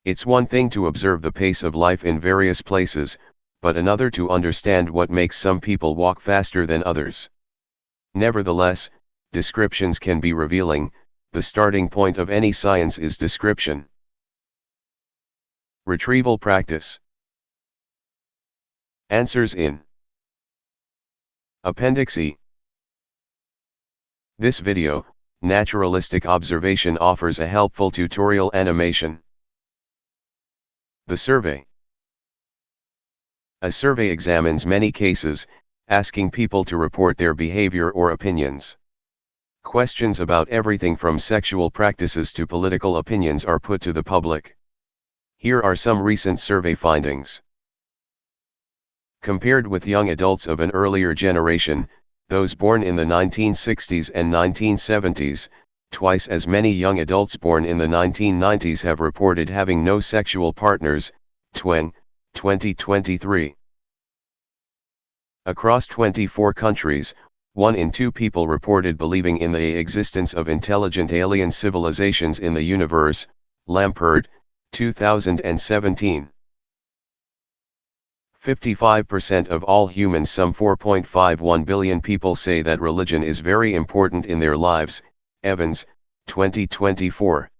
It's one thing to observe the pace of life in various places, but another to understand what makes some people walk faster than others. Nevertheless, descriptions can be revealing. The starting point of any science is description. Retrieval practice. Answers in Appendix E. This video, Naturalistic Observation, offers a helpful tutorial animation. The survey. A survey examines many cases, asking people to report their behavior or opinions. Questions about everything from sexual practices to political opinions are put to the public. Here are some recent survey findings. Compared with young adults of an earlier generation, those born in the 1960s and 1970s, twice as many young adults born in the 1990s have reported having no sexual partners. Tweng, 2023. Across 24 countries, 1 in 2 people reported believing in the existence of intelligent alien civilizations in the universe. Lampert, 2017. 55% of all humans, some 4.51 billion people, say that religion is very important in their lives. Evans, 2024.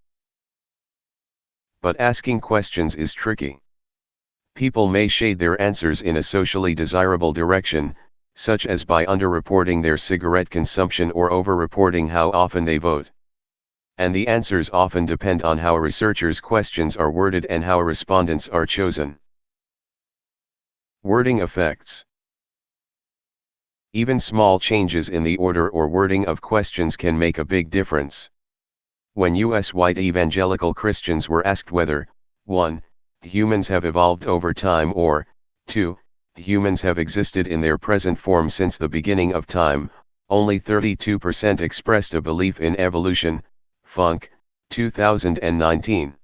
But asking questions is tricky. People may shade their answers in a socially desirable direction, such as by underreporting their cigarette consumption or overreporting how often they vote. And the answers often depend on how a researcher's questions are worded and how respondents are chosen. Wording effects. Even small changes in the order or wording of questions can make a big difference. When U.S. white evangelical Christians were asked whether 1. Humans have evolved over time, or 2. Humans have existed in their present form since the beginning of time, only 32% expressed a belief in evolution. Funk, 2019.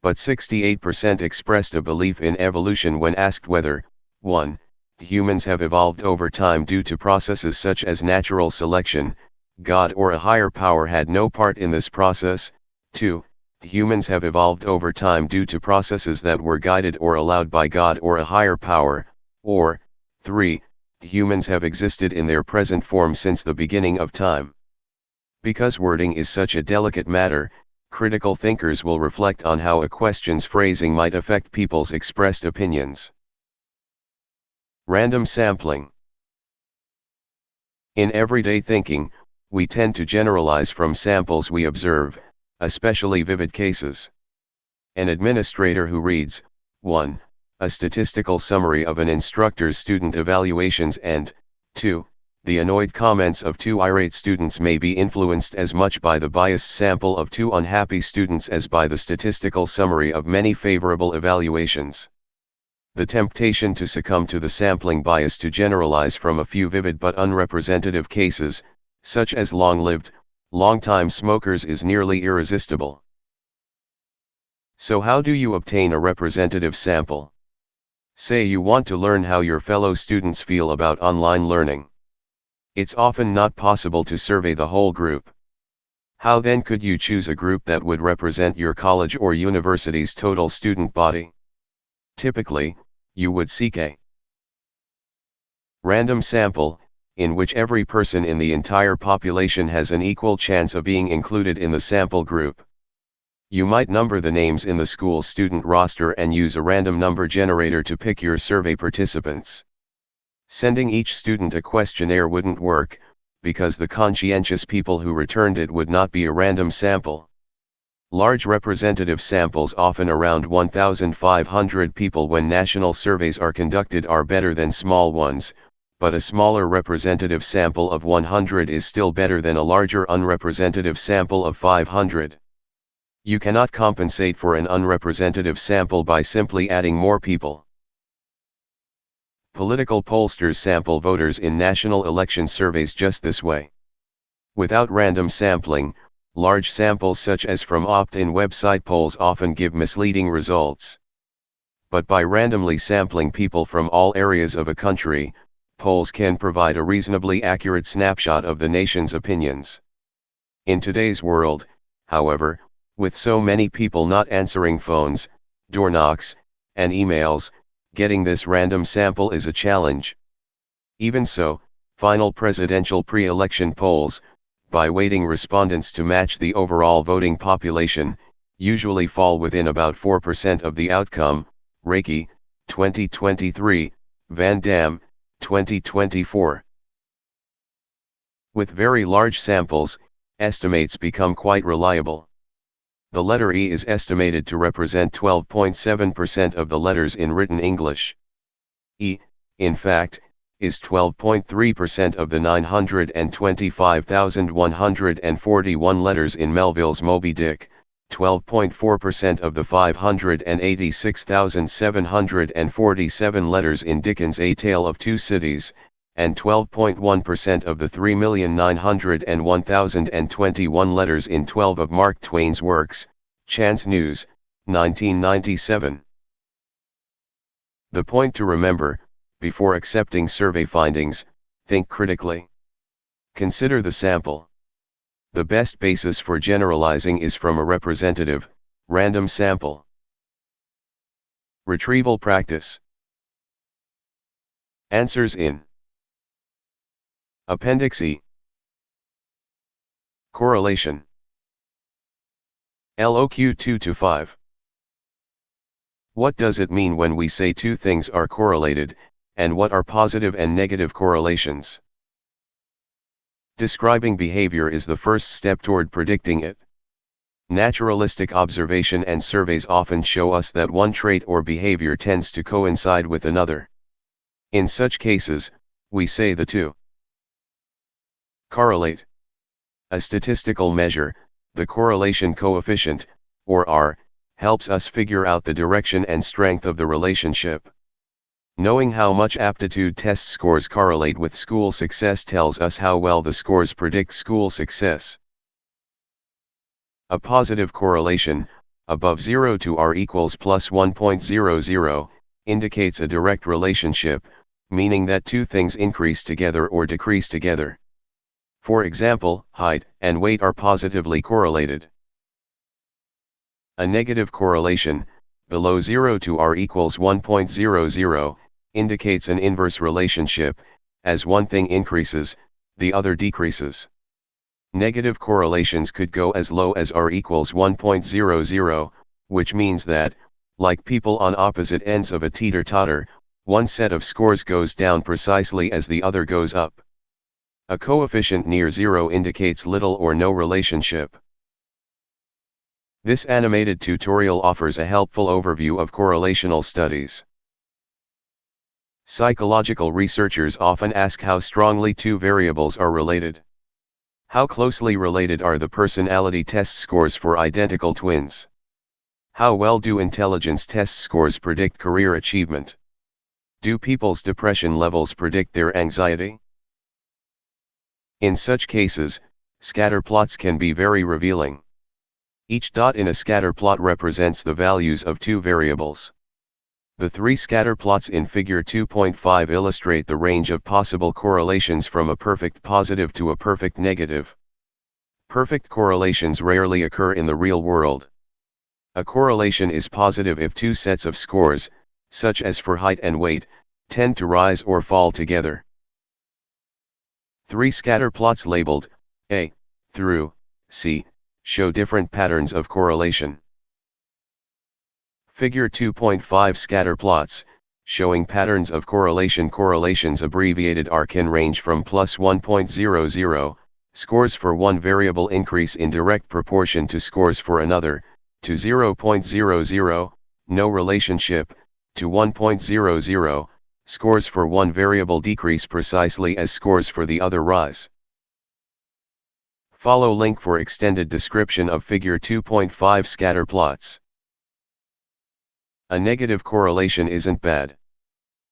But 68% expressed a belief in evolution when asked whether 1. Humans have evolved over time due to processes such as natural selection. God or a higher power had no part in this process. 2. Humans have evolved over time due to processes that were guided or allowed by God or a higher power. Or 3. Humans have existed in their present form since the beginning of time. Because wording is such a delicate matter, critical thinkers will reflect on how a question's phrasing might affect people's expressed opinions. Random sampling. In everyday thinking, we tend to generalize from samples we observe, especially vivid cases. An administrator who reads, 1. A statistical summary of an instructor's student evaluations and 2. The annoyed comments of 2 irate students may be influenced as much by the biased sample of 2 unhappy students as by the statistical summary of many favorable evaluations. The temptation to succumb to the sampling bias to generalize from a few vivid but unrepresentative cases, such as long-lived, long-time smokers, is nearly irresistible. So how do you obtain a representative sample? Say you want to learn how your fellow students feel about online learning. It's often not possible to survey the whole group. How then could you choose a group that would represent your college or university's total student body? Typically, you would seek a random sample, in which every person in the entire population has an equal chance of being included in the sample group. You might number the names in the school's student roster and use a random number generator to pick your survey participants. Sending each student a questionnaire wouldn't work, because the conscientious people who returned it would not be a random sample. Large representative samples, often around 1,500 people when national surveys are conducted, are better than small ones, but a smaller representative sample of 100 is still better than a larger unrepresentative sample of 500. You cannot compensate for an unrepresentative sample by simply adding more people. Political pollsters sample voters in national election surveys just this way. Without random sampling, large samples such as from opt-in website polls often give misleading results. But by randomly sampling people from all areas of a country, polls can provide a reasonably accurate snapshot of the nation's opinions. In today's world, however, with so many people not answering phones, door knocks, and emails, getting this random sample is a challenge. Even so, final presidential pre-election polls, by weighting respondents to match the overall voting population, usually fall within about 4% of the outcome. Reiki, 2023, Van Dam, 2024. With very large samples, estimates become quite reliable. The letter E is estimated to represent 12.7% of the letters in written English. E, in fact, is 12.3% of the 925,141 letters in Melville's Moby Dick, 12.4% of the 586,747 letters in Dickens' A Tale of Two Cities, and 12.1% of the 3,901,021 letters in 12 of Mark Twain's works. Chance News, 1997. The point to remember: before accepting survey findings, think critically. Consider the sample. The best basis for generalizing is from a representative, random sample. Retrieval practice. Answers in Appendix E. Correlation. LOQ 2-5. What does it mean when we say two things are correlated, and what are positive and negative correlations? Describing behavior is the first step toward predicting it. Naturalistic observation and surveys often show us that one trait or behavior tends to coincide with another. In such cases, we say the two correlate. A statistical measure, the correlation coefficient, or R, helps us figure out the direction and strength of the relationship. Knowing how much aptitude test scores correlate with school success tells us how well the scores predict school success. A positive correlation, above 0 to R equals plus 1.00, indicates a direct relationship, meaning that two things increase together or decrease together. For example, height and weight are positively correlated. A negative correlation, below 0 to R equals 1.00, indicates an inverse relationship: as one thing increases, the other decreases. Negative correlations could go as low as R equals 1.00, which means that, like people on opposite ends of a teeter-totter, one set of scores goes down precisely as the other goes up. A coefficient near zero indicates little or no relationship. This animated tutorial offers a helpful overview of correlational studies. Psychological researchers often ask how strongly two variables are related. How closely related are the personality test scores for identical twins? How well do intelligence test scores predict career achievement? Do people's depression levels predict their anxiety? In such cases, scatter plots can be very revealing. Each dot in a scatter plot represents the values of two variables. The three scatter plots in Figure 2.5 illustrate the range of possible correlations from a perfect positive to a perfect negative. Perfect correlations rarely occur in the real world. A correlation is positive if two sets of scores, such as for height and weight, tend to rise or fall together. Three scatter plots labeled A through C show different patterns of correlation. Figure 2.5 scatter plots, showing patterns of correlation. Correlations abbreviated R can range from plus 1.00, scores for one variable increase in direct proportion to scores for another, to 0.00, no relationship, to 1.00, scores for one variable decrease precisely as scores for the other rise. Follow link for extended description of Figure 2.5 scatter plots. A negative correlation isn't bad.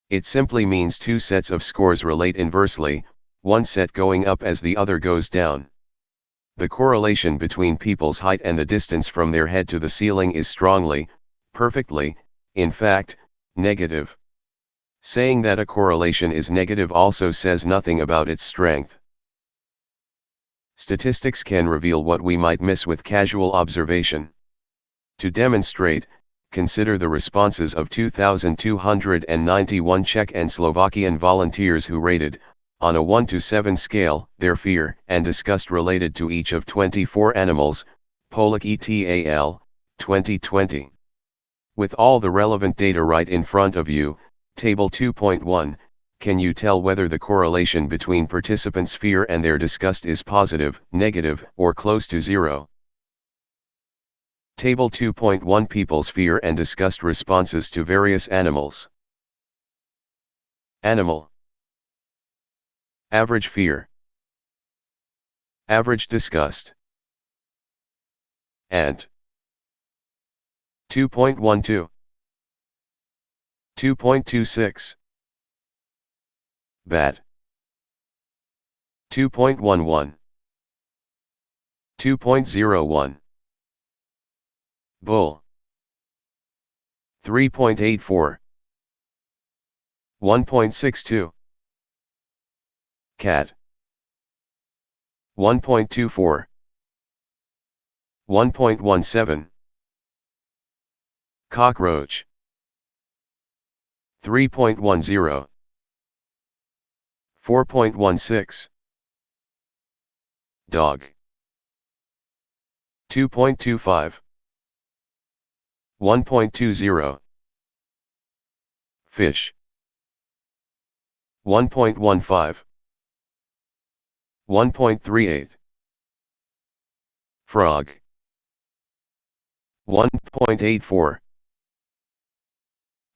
It simply means two sets of scores relate inversely, one set going up as the other goes down. The correlation between people's height and the distance from their head to the ceiling is strongly, perfectly, in fact, negative. Saying that a correlation is negative also says nothing about its strength. Statistics can reveal what we might miss with casual observation. To demonstrate, consider the responses of 2,291 Czech and Slovakian volunteers who rated, on a 1 to 7 scale, their fear and disgust related to each of 24 animals, Polak et al., 2020. With all the relevant data right in front of you, Table 2.1, can you tell whether the correlation between participants' fear and their disgust is positive, negative, or close to zero? Table 2.1 People's fear and disgust responses to various animals. Animal. Average fear. Average disgust. Ant. 2.12. 2.26. Bat. 2.11. 2.01. Bull. 3.84. 1.62. Cat. 1.24. 1.17. Cockroach. 3.10. 4.16. Dog. 2.25. 1.20. Fish. 1.15. 1.38. Frog. 1.84.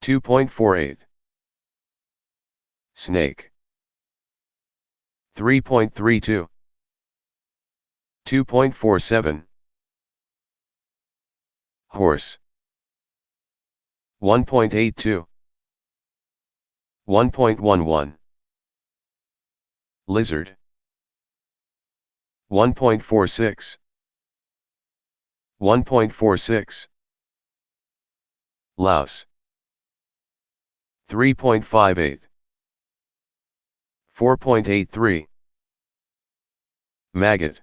2.48. Snake. 3.32. 2.47. Horse. 1.82. 1.11. Lizard. 1.46. 1.46. Louse. 3.58. 4.83. Maggot.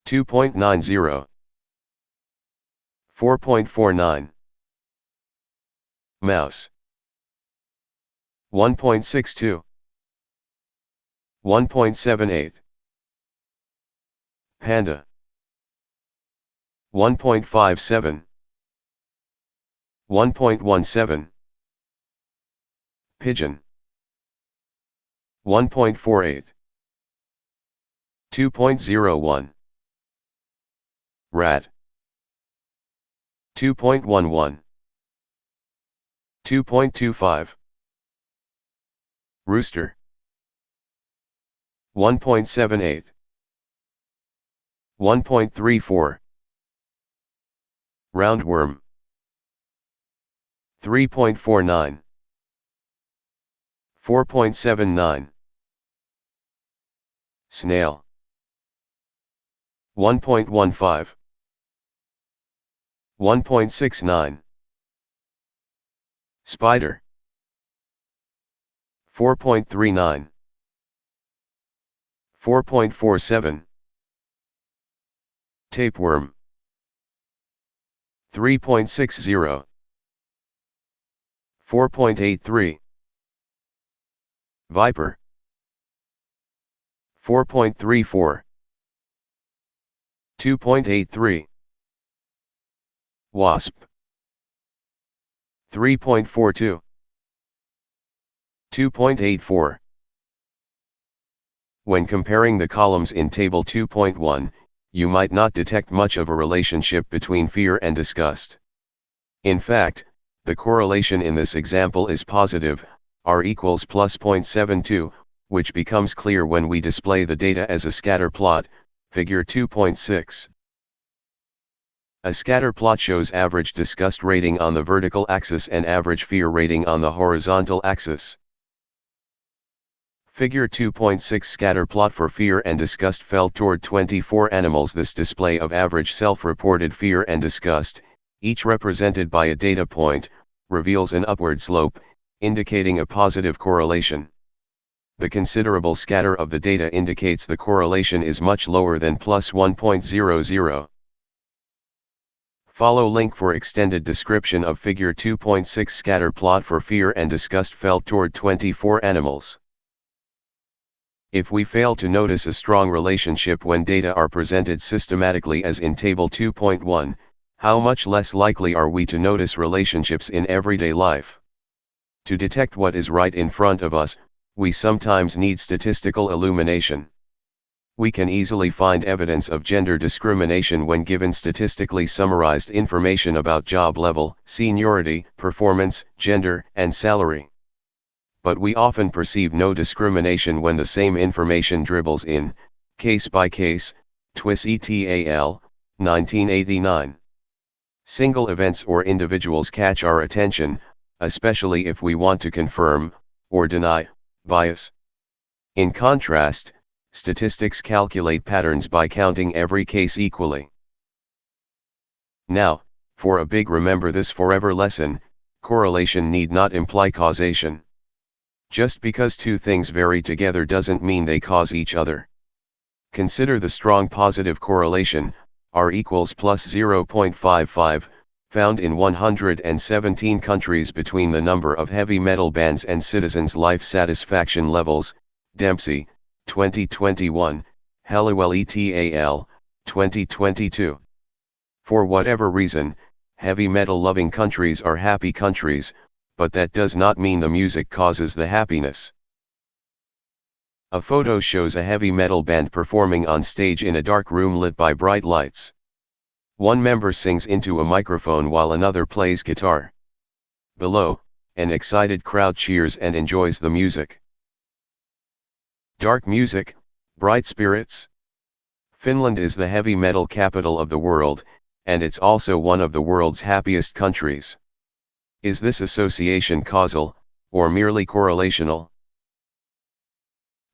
2.90. 4.49. Mouse. 1.62. 1.78. Panda. 1.57. 1.17. Pigeon. 1.48. 2.01. Rat. 2.11. 2.25. Rooster. 1.78. 1.34. Roundworm. 3.49. 4.79. Snail. 1.15. 1.69. Spider. 4.39. 4.47. Tapeworm. 3.60. 4.83. Viper. 4.34. 2.83. Wasp. 3.42. 2.84. When comparing the columns in Table 2.1, you might not detect much of a relationship between fear and disgust. In fact, the correlation in this example is positive, R equals plus 0.72, which becomes clear when we display the data as a scatter plot, figure 2.6. A scatter plot shows average disgust rating on the vertical axis and average fear rating on the horizontal axis. Figure 2.6 scatter plot for fear and disgust fell toward 24 animals. This display of average self-reported fear and disgust, each represented by a data point, reveals an upward slope, indicating a positive correlation. The considerable scatter of the data indicates the correlation is much lower than plus 1.00. Follow link for extended description of figure 2.6 scatter plot for fear and disgust felt toward 24 animals. If we fail to notice a strong relationship when data are presented systematically as in table 2.1, how much less likely are we to notice relationships in everyday life? To detect what is right in front of us, we sometimes need statistical illumination. We can easily find evidence of gender discrimination when given statistically summarized information about job level, seniority, performance, gender, and salary. But we often perceive no discrimination when the same information dribbles in, case by case, Twiss et al., 1989. Single events or individuals catch our attention, especially if we want to confirm, or deny, bias. In contrast, statistics calculate patterns by counting every case equally. Now, for a big remember this forever lesson, correlation need not imply causation. Just because two things vary together doesn't mean they cause each other. Consider the strong positive correlation, R equals plus 0.55, found in 117 countries between the number of heavy metal bands and citizens' life satisfaction levels, Dempsey, 2021, Halliwell et al., 2022. For whatever reason, heavy metal loving countries are happy countries, but that does not mean the music causes the happiness. A photo shows a heavy metal band performing on stage in a dark room lit by bright lights. One member sings into a microphone while another plays guitar. Below, an excited crowd cheers and enjoys the music. Dark music, bright spirits. Finland is the heavy metal capital of the world, and it's also one of the world's happiest countries. Is this association causal, or merely correlational?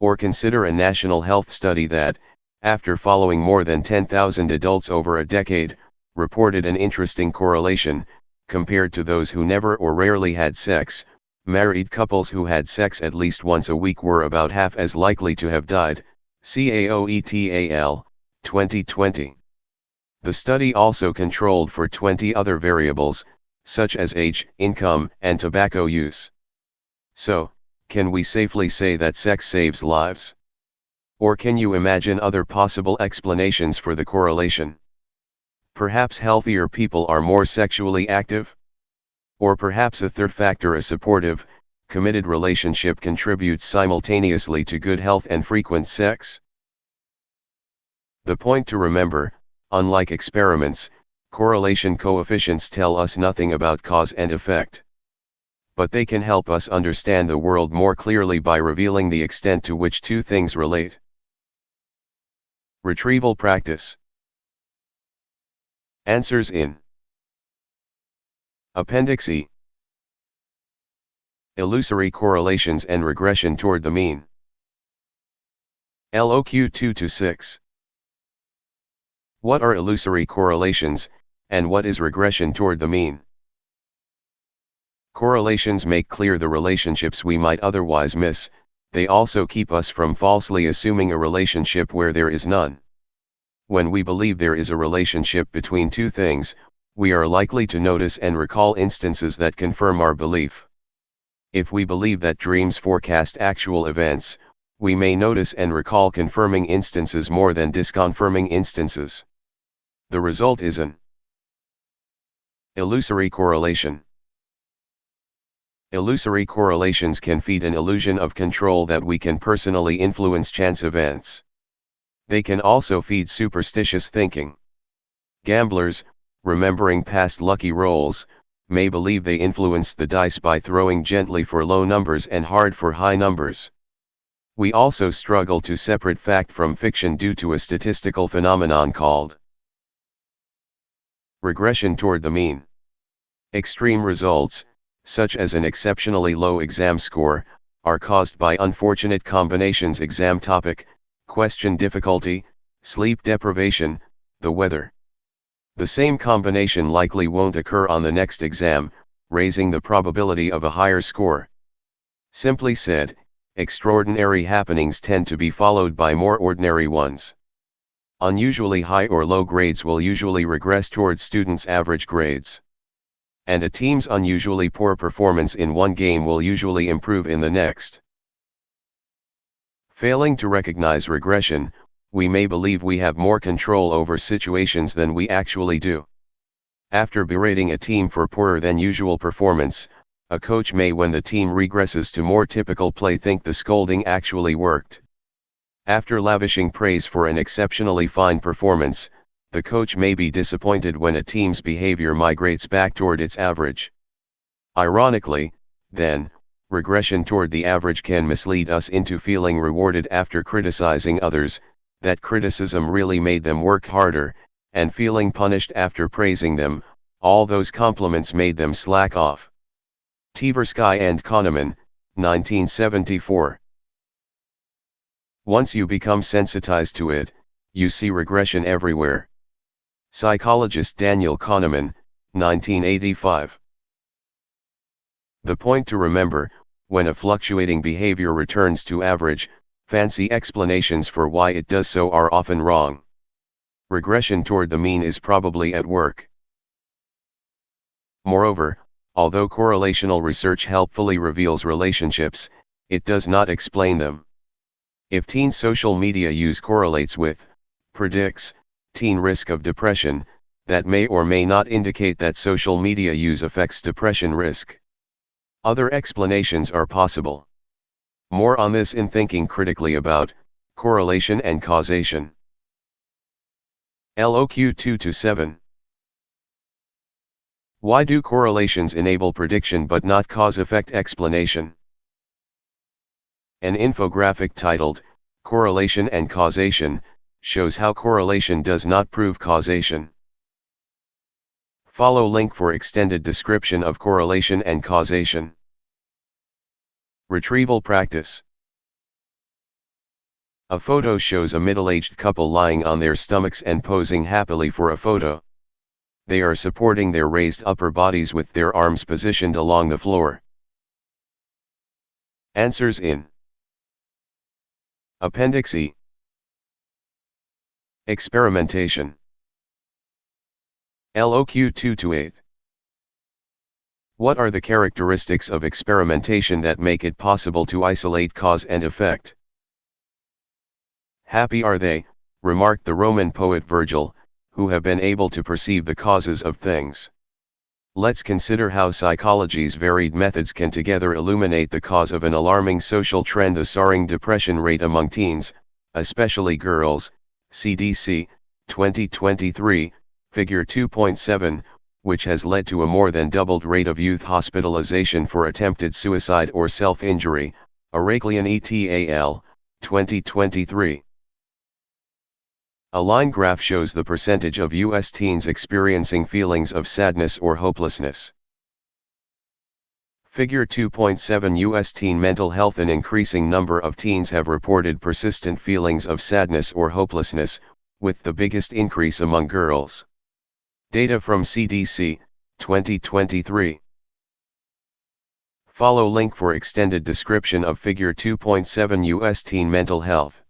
Or consider a national health study that, after following more than 10,000 adults over a decade, reported an interesting correlation, compared to those who never or rarely had sex. Married couples who had sex at least once a week were about half as likely to have died, CAO et al., 2020. The study also controlled for 20 other variables, such as age, income, and tobacco use. So, can we safely say that sex saves lives? Or can you imagine other possible explanations for the correlation? Perhaps healthier people are more sexually active? Or perhaps a third factor, a supportive, committed relationship contributes simultaneously to good health and frequent sex? The point to remember, unlike experiments, correlation coefficients tell us nothing about cause and effect. But they can help us understand the world more clearly by revealing the extent to which two things relate. Retrieval practice. Answers in Appendix E. Illusory correlations and regression toward the mean. LOQ 2-6. What are illusory correlations, and what is regression toward the mean? Correlations make clear the relationships we might otherwise miss. They also keep us from falsely assuming a relationship where there is none. When we believe there is a relationship between two things, we are likely to notice and recall instances that confirm our belief. If we believe that dreams forecast actual events, we may notice and recall confirming instances more than disconfirming instances. The result is an illusory correlation. Illusory correlations can feed an illusion of control that we can personally influence chance events. They can also feed superstitious thinking. Gamblers, remembering past lucky rolls, may believe they influenced the dice by throwing gently for low numbers and hard for high numbers. We also struggle to separate fact from fiction due to a statistical phenomenon called regression toward the mean. Extreme results, such as an exceptionally low exam score, are caused by unfortunate combinations: exam topic, question difficulty, sleep deprivation, the weather. The same combination likely won't occur on the next exam, raising the probability of a higher score. Simply said, extraordinary happenings tend to be followed by more ordinary ones. Unusually high or low grades will usually regress towards students' average grades. And a team's unusually poor performance in one game will usually improve in the next. Failing to recognize regression, we may believe we have more control over situations than we actually do. After berating a team for poorer than usual performance, a coach may, when the team regresses to more typical play, think the scolding actually worked. After lavishing praise for an exceptionally fine performance, the coach may be disappointed when a team's behavior migrates back toward its average. Ironically, then, regression toward the average can mislead us into feeling rewarded after criticizing others, that criticism really made them work harder, and feeling punished after praising them, all those compliments made them slack off. Tversky and Kahneman, 1974. Once you become sensitized to it, you see regression everywhere. Psychologist Daniel Kahneman, 1985. The point to remember: when a fluctuating behavior returns to average, fancy explanations for why it does so are often wrong. Regression toward the mean is probably at work. Moreover, although correlational research helpfully reveals relationships, it does not explain them. If teen social media use correlates with, predicts, teen risk of depression, that may or may not indicate that social media use affects depression risk. Other explanations are possible. More on this in Thinking Critically About Correlation and Causation. LOQ 2-7. Why do correlations enable prediction but not cause-effect explanation? An infographic titled, Correlation and Causation, shows how correlation does not prove causation. Follow link for extended description of correlation and causation. Retrieval practice. A photo shows a middle-aged couple lying on their stomachs and posing happily for a photo. They are supporting their raised upper bodies with their arms positioned along the floor. Answers in Appendix E. Experimentation. LOQ 2-8. What are the characteristics of experimentation that make it possible to isolate cause and effect? Happy are they, remarked the Roman poet Virgil, who have been able to perceive the causes of things. Let's consider how psychology's varied methods can together illuminate the cause of an alarming social trend: the soaring depression rate among teens, especially girls, CDC, 2023, Figure 2.7, which has led to a more than doubled rate of youth hospitalization for attempted suicide or self-injury, Araklian et al., 2023. A line graph shows the percentage of U.S. teens experiencing feelings of sadness or hopelessness. Figure 2.7. U.S. teen mental health. An increasing number of teens have reported persistent feelings of sadness or hopelessness, with the biggest increase among girls. Data from CDC, 2023. Follow link for extended description of Figure 2.7. U.S. teen mental health.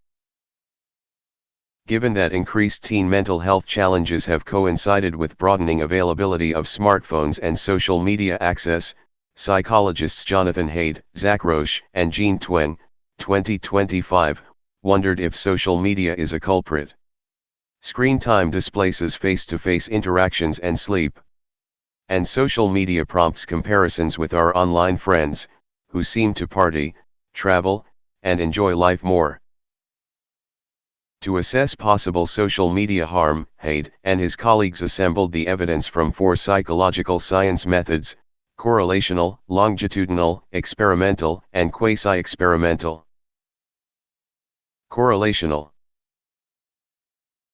Given that increased teen mental health challenges have coincided with broadening availability of smartphones and social media access, psychologists Jonathan Haidt, Zach Roche, and Jean Twenge, 2025, wondered if social media is a culprit. Screen time displaces face-to-face interactions and sleep. And social media prompts comparisons with our online friends, who seem to party, travel, and enjoy life more. To assess possible social media harm, Haidt and his colleagues assembled the evidence from 4 psychological science methods: correlational, longitudinal, experimental, and quasi-experimental. Correlational.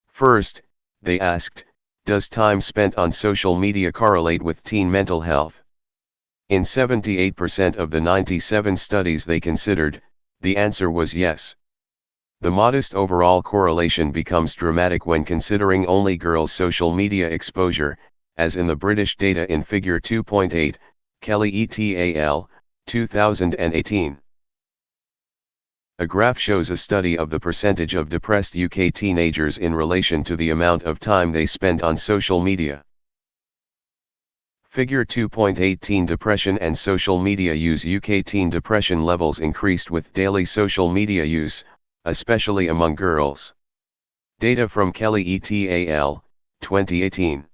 First, they asked, does time spent on social media correlate with teen mental health? In 78% of the 97 studies they considered, the answer was yes. The modest overall correlation becomes dramatic when considering only girls' social media exposure, as in the British data in Figure 2.8, Kelly et al., 2018. A graph shows a study of the percentage of depressed UK teenagers in relation to the amount of time they spend on social media. Figure 2.18 Depression and social media use. UK teen depression levels increased with daily social media use, especially among girls. Data from Kelly et al., 2018.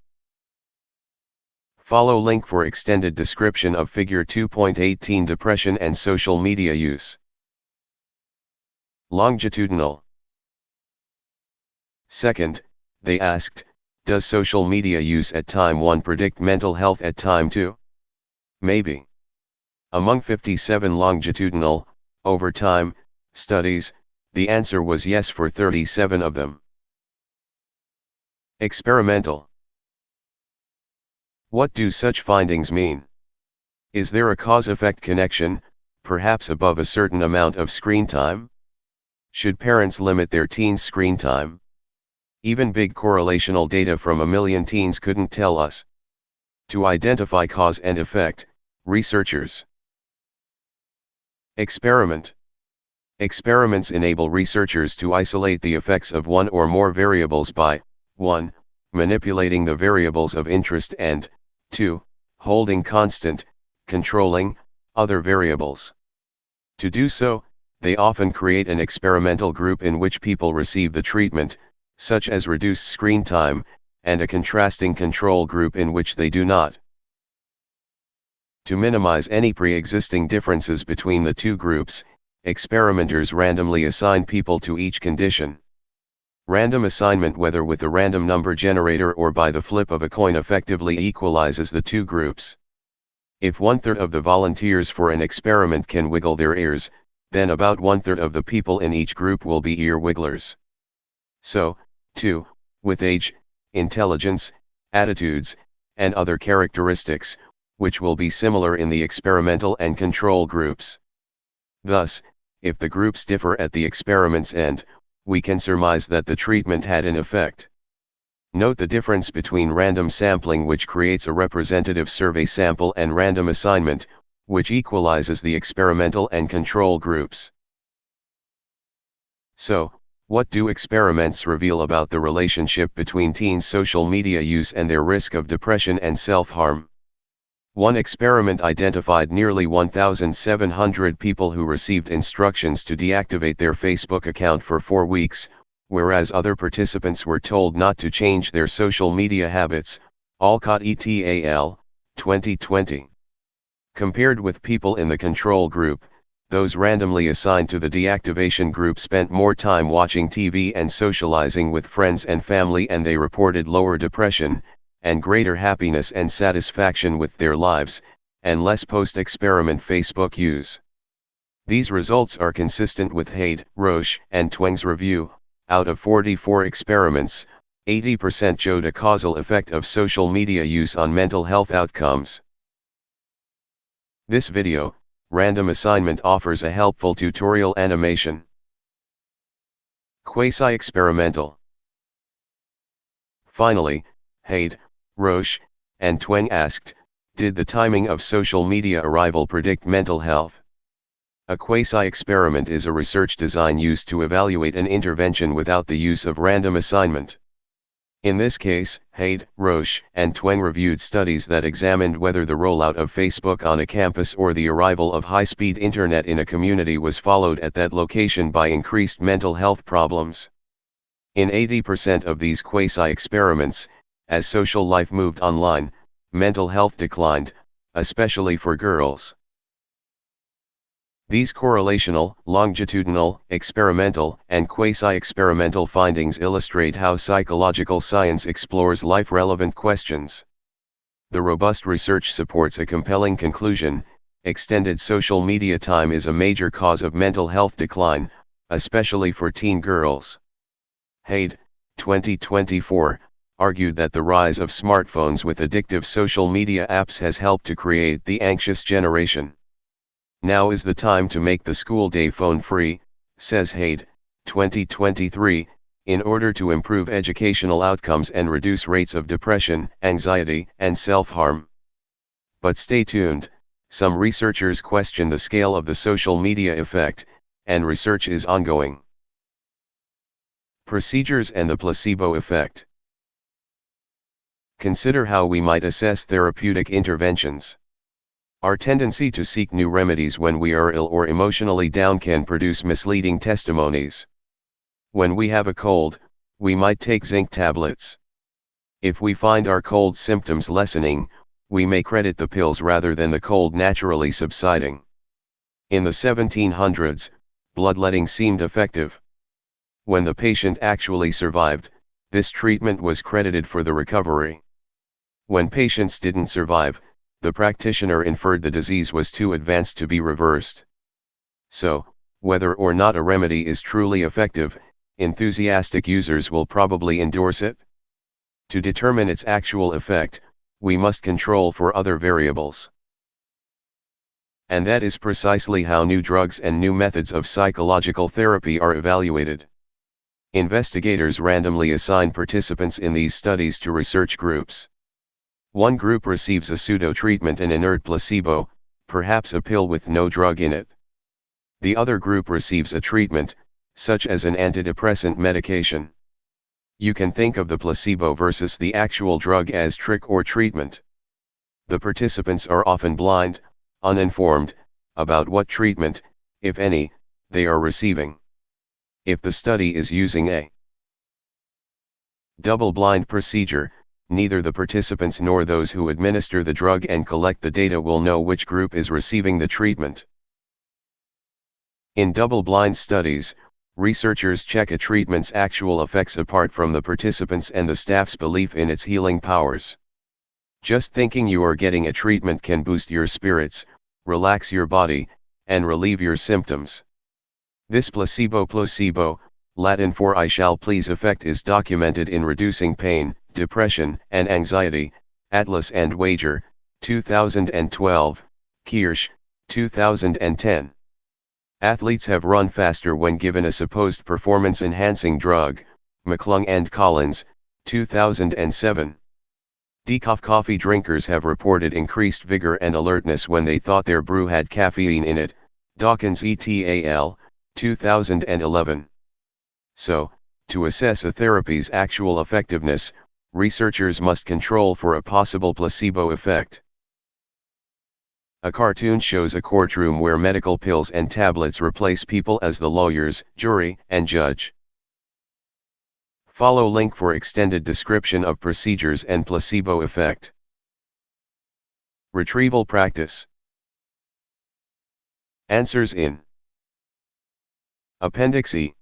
Follow link for extended description of Figure 2.18 Depression and social media use. Longitudinal. Second, they asked, does social media use at time 1 predict mental health at time 2? Maybe. Among 57 longitudinal, over time, studies, the answer was yes for 37 of them. Experimental. What do such findings mean? Is there a cause-effect connection, perhaps above a certain amount of screen time? Should parents limit their teens' screen time? Even big correlational data from a million teens couldn't tell us. To identify cause and effect, researchers. Experiment. Experiments enable researchers to isolate the effects of one or more variables by 1. Manipulating the variables of interest and 2. Holding constant, controlling, other variables. To do so, they often create an experimental group in which people receive the treatment, such as reduced screen time, and a contrasting control group in which they do not. To minimize any pre-existing differences between the two groups, experimenters randomly assign people to each condition. Random assignment, whether with a random number generator or by the flip of a coin, effectively equalizes the two groups. If 1/3 of the volunteers for an experiment can wiggle their ears, then about 1/3 of the people in each group will be ear wigglers. So, too, with age, intelligence, attitudes, and other characteristics, which will be similar in the experimental and control groups. Thus, if the groups differ at the experiment's end, we can surmise that the treatment had an effect. Note the difference between random sampling, which creates a representative survey sample, and random assignment, which equalizes the experimental and control groups. So, what do experiments reveal about the relationship between teens' social media use and their risk of depression and self-harm? One experiment identified nearly 1,700 people who received instructions to deactivate their Facebook account for 4 weeks, whereas other participants were told not to change their social media habits. Alcott et al., 2020. Compared with people in the control group, those randomly assigned to the deactivation group spent more time watching TV and socializing with friends and family, and they reported lower depression, and greater happiness and satisfaction with their lives, and less post-experiment Facebook use. These results are consistent with Haid, Roche, and Tweng's review. Out of 44 experiments, 80% showed a causal effect of social media use on mental health outcomes. This video, Random Assignment, offers a helpful tutorial animation. Quasi-experimental. Finally, Haid, Roche, and Tweng asked, did the timing of social media arrival predict mental health? A quasi-experiment is a research design used to evaluate an intervention without the use of random assignment. In this case, Haid, Roche, and Tweng reviewed studies that examined whether the rollout of Facebook on a campus or the arrival of high-speed internet in a community was followed at that location by increased mental health problems. In 80% of these quasi-experiments, as social life moved online, mental health declined, especially for girls. These correlational, longitudinal, experimental, and quasi-experimental findings illustrate how psychological science explores life-relevant questions. The robust research supports a compelling conclusion: extended social media time is a major cause of mental health decline, especially for teen girls. Haid, 2024, argued that the rise of smartphones with addictive social media apps has helped to create the anxious generation. Now is the time to make the school day phone-free, says Haid, 2023, in order to improve educational outcomes and reduce rates of depression, anxiety, and self-harm. But stay tuned, some researchers question the scale of the social media effect, and research is ongoing. Procedures and the placebo effect. Consider how we might assess therapeutic interventions. Our tendency to seek new remedies when we are ill or emotionally down can produce misleading testimonies. When we have a cold, we might take zinc tablets. If we find our cold symptoms lessening, we may credit the pills rather than the cold naturally subsiding. In the 1700s, bloodletting seemed effective. When the patient actually survived, this treatment was credited for the recovery. When patients didn't survive, the practitioner inferred the disease was too advanced to be reversed. So, whether or not a remedy is truly effective, enthusiastic users will probably endorse it. To determine its actual effect, we must control for other variables. And that is precisely how new drugs and new methods of psychological therapy are evaluated. Investigators randomly assign participants in these studies to research groups. One group receives a pseudo-treatment, an inert placebo, perhaps a pill with no drug in it. The other group receives a treatment, such as an antidepressant medication. You can think of the placebo versus the actual drug as trick or treatment. The participants are often blind, uninformed, about what treatment, if any, they are receiving. If the study is using a double-blind procedure, neither the participants nor those who administer the drug and collect the data will know which group is receiving the treatment. In double-blind studies, researchers check a treatment's actual effects apart from the participants and the staff's belief in its healing powers. Just thinking you are getting a treatment can boost your spirits, relax your body, and relieve your symptoms. This placebo, Latin for I shall please effect, is documented in Reducing Pain, Depression, and Anxiety, Atlas and Wager, 2012, Kirsch, 2010. Athletes have run faster when given a supposed performance-enhancing drug, McClung and Collins, 2007. Decaf coffee drinkers have reported increased vigor and alertness when they thought their brew had caffeine in it, Dawkins et al., 2011. So, to assess a therapy's actual effectiveness, researchers must control for a possible placebo effect. A cartoon shows a courtroom where medical pills and tablets replace people as the lawyers, jury, and judge. Follow link for extended description of procedures and placebo effect. Retrieval practice. Answers in Appendix E.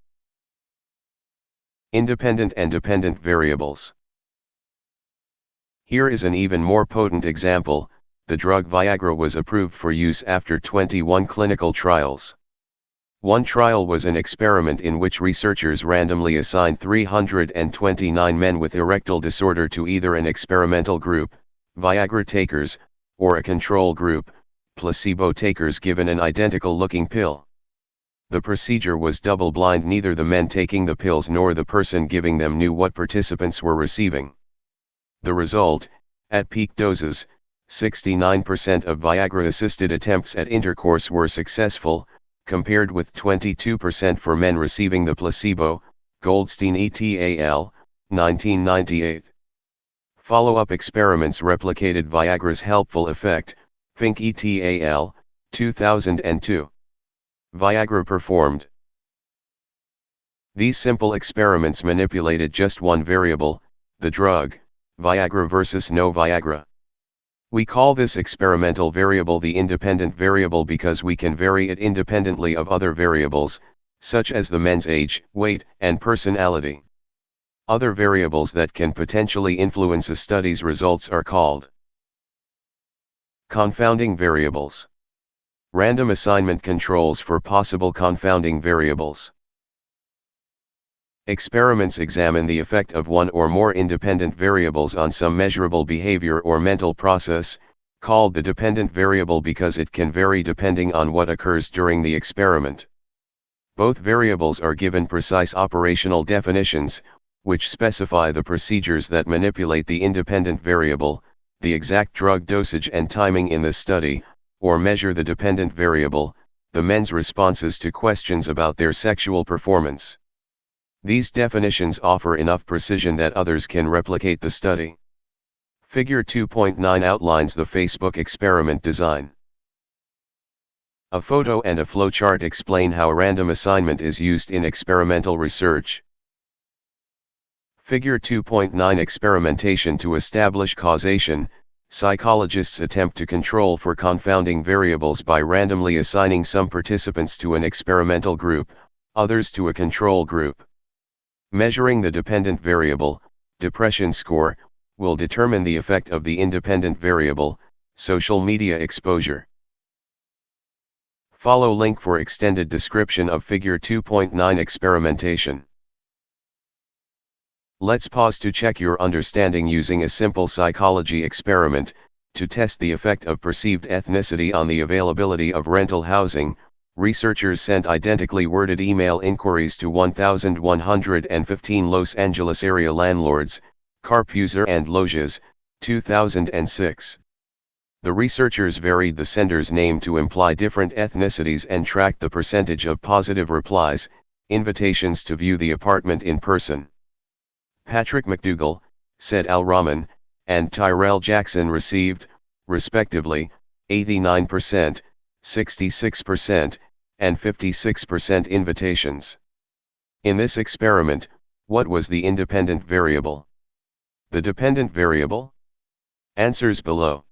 Independent and dependent variables. Here is an even more potent example. The drug Viagra was approved for use after 21 clinical trials. One trial was an experiment in which researchers randomly assigned 329 men with erectile disorder to either an experimental group, Viagra takers, or a control group, placebo takers given an identical-looking pill. The procedure was double-blind. Neither the men taking the pills nor the person giving them knew what participants were receiving. The result, at peak doses, 69% of Viagra-assisted attempts at intercourse were successful, compared with 22% for men receiving the placebo, Goldstein et al., 1998. Follow-up experiments replicated Viagra's helpful effect, Fink et al., 2002. Viagra performed. These simple experiments manipulated just one variable, the drug, Viagra versus no Viagra. We call this experimental variable the independent variable because we can vary it independently of other variables, such as the men's age, weight, and personality. Other variables that can potentially influence a study's results are called confounding variables. Random assignment controls for possible confounding variables. Experiments examine the effect of one or more independent variables on some measurable behavior or mental process, called the dependent variable because it can vary depending on what occurs during the experiment. Both variables are given precise operational definitions, which specify the procedures that manipulate the independent variable, the exact drug dosage and timing in the study, or measure the dependent variable, the men's responses to questions about their sexual performance. These definitions offer enough precision that others can replicate the study. Figure 2.9 outlines the Facebook experiment design. A photo and a flowchart explain how random assignment is used in experimental research. Figure 2.9 Experimentation to establish causation. Psychologists attempt to control for confounding variables by randomly assigning some participants to an experimental group, others to a control group. Measuring the dependent variable, depression score, will determine the effect of the independent variable, social media exposure. Follow link for extended description of Figure 2.9 experimentation. Let's pause to check your understanding using a simple psychology experiment, to test the effect of perceived ethnicity on the availability of rental housing. Researchers sent identically worded email inquiries to 1,115 Los Angeles area landlords, Corbusier and Loges, 2006. The researchers varied the sender's name to imply different ethnicities and tracked the percentage of positive replies, invitations to view the apartment in person. Patrick McDougall, Said Al-Rahman, and Tyrell Jackson received, respectively, 89%, 66%, and 56% invitations. In this experiment, what was the independent variable? The dependent variable? Answers below.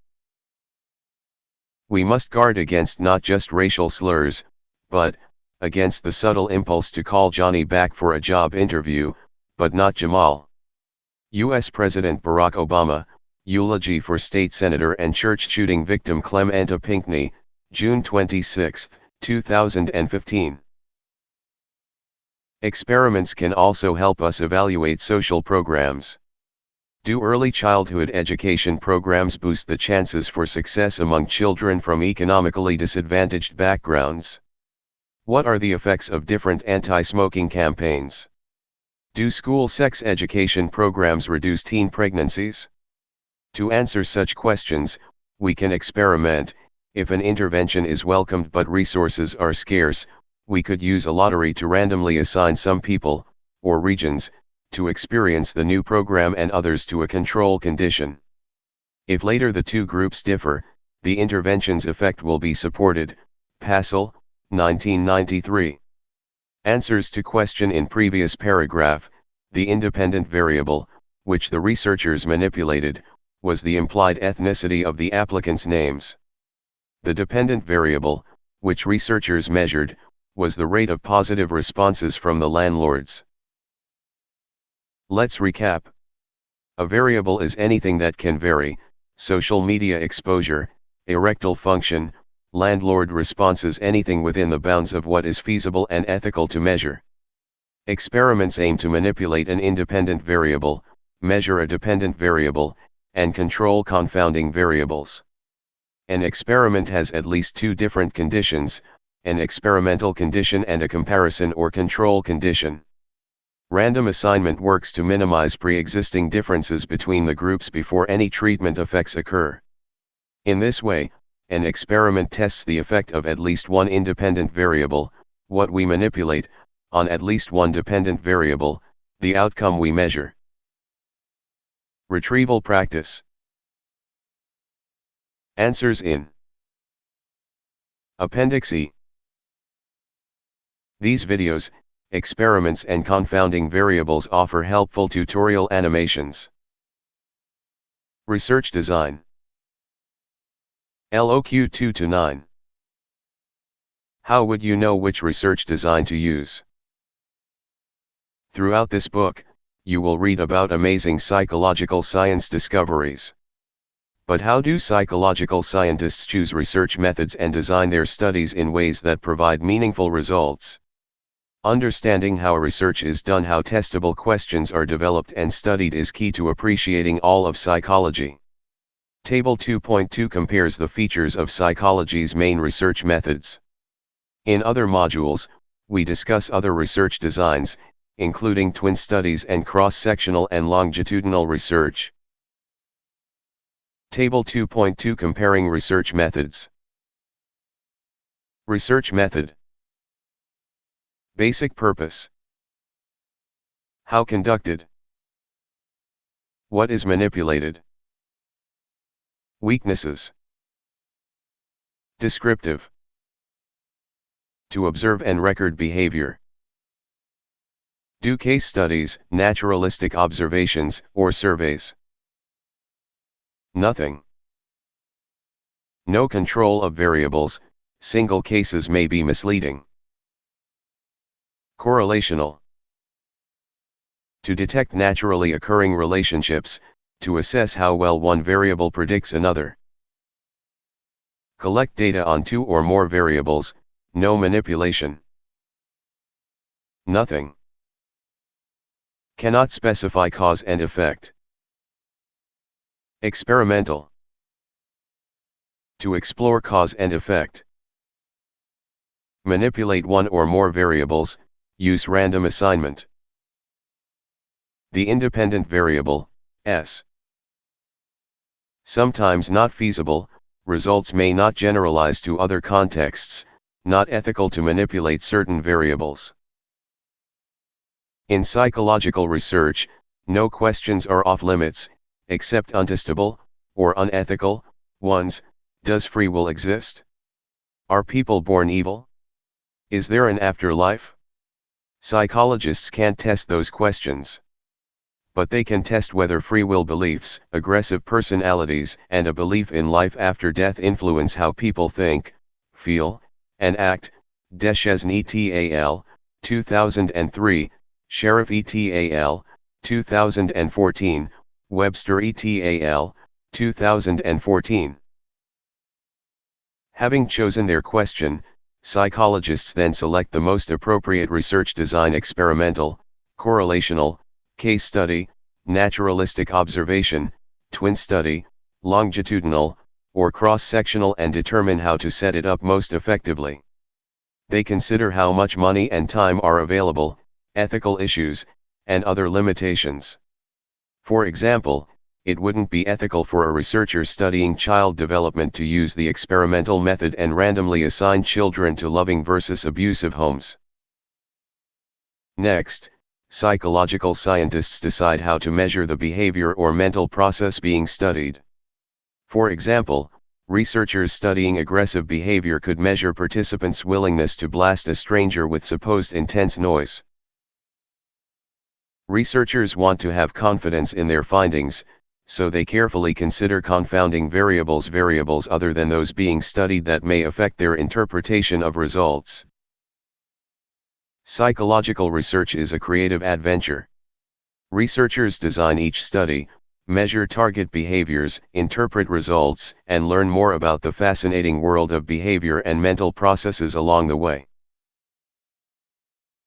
We must guard against not just racial slurs, but against the subtle impulse to call Johnny back for a job interview, but not Jamal. U.S. President Barack Obama, eulogy for state senator and church shooting victim Clementa Pinckney, June 26, 2015. Experiments can also help us evaluate social programs. Do early childhood education programs boost the chances for success among children from economically disadvantaged backgrounds? What are the effects of different anti-smoking campaigns? Do school sex education programs reduce teen pregnancies? To answer such questions, we can experiment. If an intervention is welcomed but resources are scarce, we could use a lottery to randomly assign some people, or regions, to experience the new program and others to a control condition. If later the two groups differ, the intervention's effect will be supported. Passel, 1993. Answers to question in previous paragraph. The independent variable, which the researchers manipulated, was the implied ethnicity of the applicants' names. The dependent variable, which researchers measured, was the rate of positive responses from the landlords. Let's recap. A variable is anything that can vary: social media exposure, erectile function, landlord responses, anything within the bounds of what is feasible and ethical to measure. Experiments aim to manipulate an independent variable, measure a dependent variable, and control confounding variables. An experiment has at least two different conditions: an experimental condition and a comparison or control condition. Random assignment works to minimize pre-existing differences between the groups before any treatment effects occur. In this way, an experiment tests the effect of at least one independent variable, what we manipulate, on at least one dependent variable, the outcome we measure. Retrieval practice. Answers in Appendix E. These videos, experiments and confounding variables offer helpful tutorial animations. Research design. LOQ 2-9. How would you know which research design to use? Throughout this book, you will read about amazing psychological science discoveries. But how do psychological scientists choose research methods and design their studies in ways that provide meaningful results? Understanding how research is done, how testable questions are developed and studied, is key to appreciating all of psychology. Table 2.2 compares the features of psychology's main research methods. In other modules, we discuss other research designs, including twin studies and cross-sectional and longitudinal research. Table 2.2 Comparing research methods. Research method. Basic purpose. How conducted. What is manipulated. Weaknesses. Descriptive. To observe and record behavior. Do case studies, naturalistic observations, or surveys. Nothing. No control of variables, single cases may be misleading. Correlational. To detect naturally occurring relationships, to assess how well one variable predicts another. Collect data on two or more variables, no manipulation. Nothing. Cannot specify cause and effect. Experimental. To explore cause and effect. Manipulate one or more variables, use random assignment. The independent variable, S. Sometimes not feasible, results may not generalize to other contexts, not ethical to manipulate certain variables. In psychological research, no questions are off limits, except untestable, or unethical, ones. Does free will exist? Are people born evil? Is there an afterlife? Psychologists can't test those questions. But they can test whether free will beliefs, aggressive personalities, and a belief in life after death influence how people think, feel, and act. Deschesne et al., 2003, Sheriff et al., 2014, Webster et al., 2014. Having chosen their question, psychologists then select the most appropriate research design: experimental, correlational, case study, naturalistic observation, twin study, longitudinal, or cross-sectional, and determine how to set it up most effectively. They consider how much money and time are available, ethical issues, and other limitations. For example, it wouldn't be ethical for a researcher studying child development to use the experimental method and randomly assign children to loving versus abusive homes. Next, psychological scientists decide how to measure the behavior or mental process being studied. For example, researchers studying aggressive behavior could measure participants' willingness to blast a stranger with supposed intense noise. Researchers want to have confidence in their findings, so they carefully consider confounding variables other than those being studied that may affect their interpretation of results. Psychological research is a creative adventure. Researchers design each study, measure target behaviors, interpret results, and learn more about the fascinating world of behavior and mental processes along the way.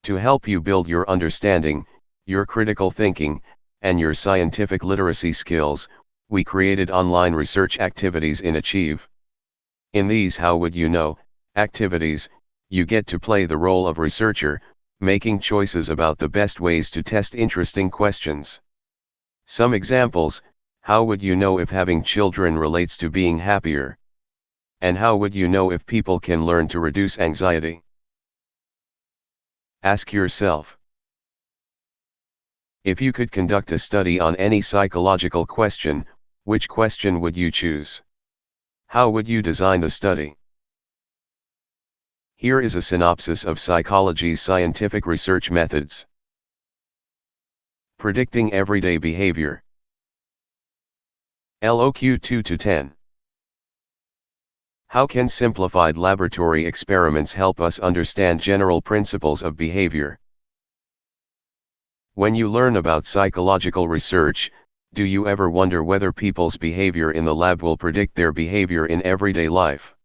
To help you build your understanding, your critical thinking, and your scientific literacy skills, we created online research activities in Achieve. In these How Would You Know activities, you get to play the role of researcher, making choices about the best ways to test interesting questions. Some examples: how would you know if having children relates to being happier? And how would you know if people can learn to reduce anxiety? Ask yourself, if you could conduct a study on any psychological question, which question would you choose? How would you design the study? Here is a synopsis of psychology's scientific research methods. Predicting everyday behavior. LOQ 2-10. How can simplified laboratory experiments help us understand general principles of behavior? When you learn about psychological research, do you ever wonder whether people's behavior in the lab will predict their behavior in everyday life?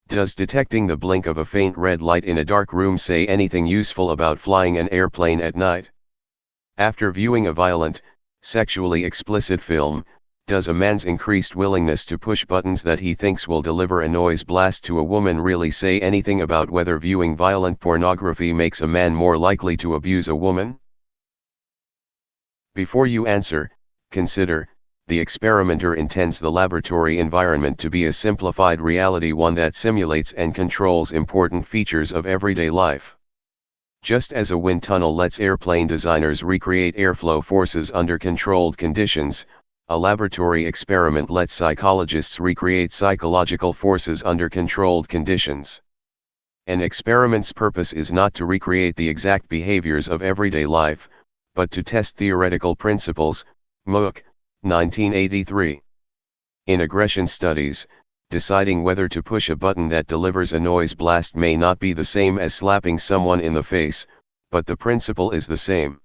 Does detecting the blink of a faint red light in a dark room say anything useful about flying an airplane at night? After viewing a violent, sexually explicit film, does a man's increased willingness to push buttons that he thinks will deliver a noise blast to a woman really say anything about whether viewing violent pornography makes a man more likely to abuse a woman? Before you answer, consider, the experimenter intends the laboratory environment to be a simplified reality, one that simulates and controls important features of everyday life. Just as a wind tunnel lets airplane designers recreate airflow forces under controlled conditions, a laboratory experiment lets psychologists recreate psychological forces under controlled conditions. An experiment's purpose is not to recreate the exact behaviors of everyday life, but to test theoretical principles. Mook, 1983. In aggression studies, deciding whether to push a button that delivers a noise blast may not be the same as slapping someone in the face, but the principle is the same.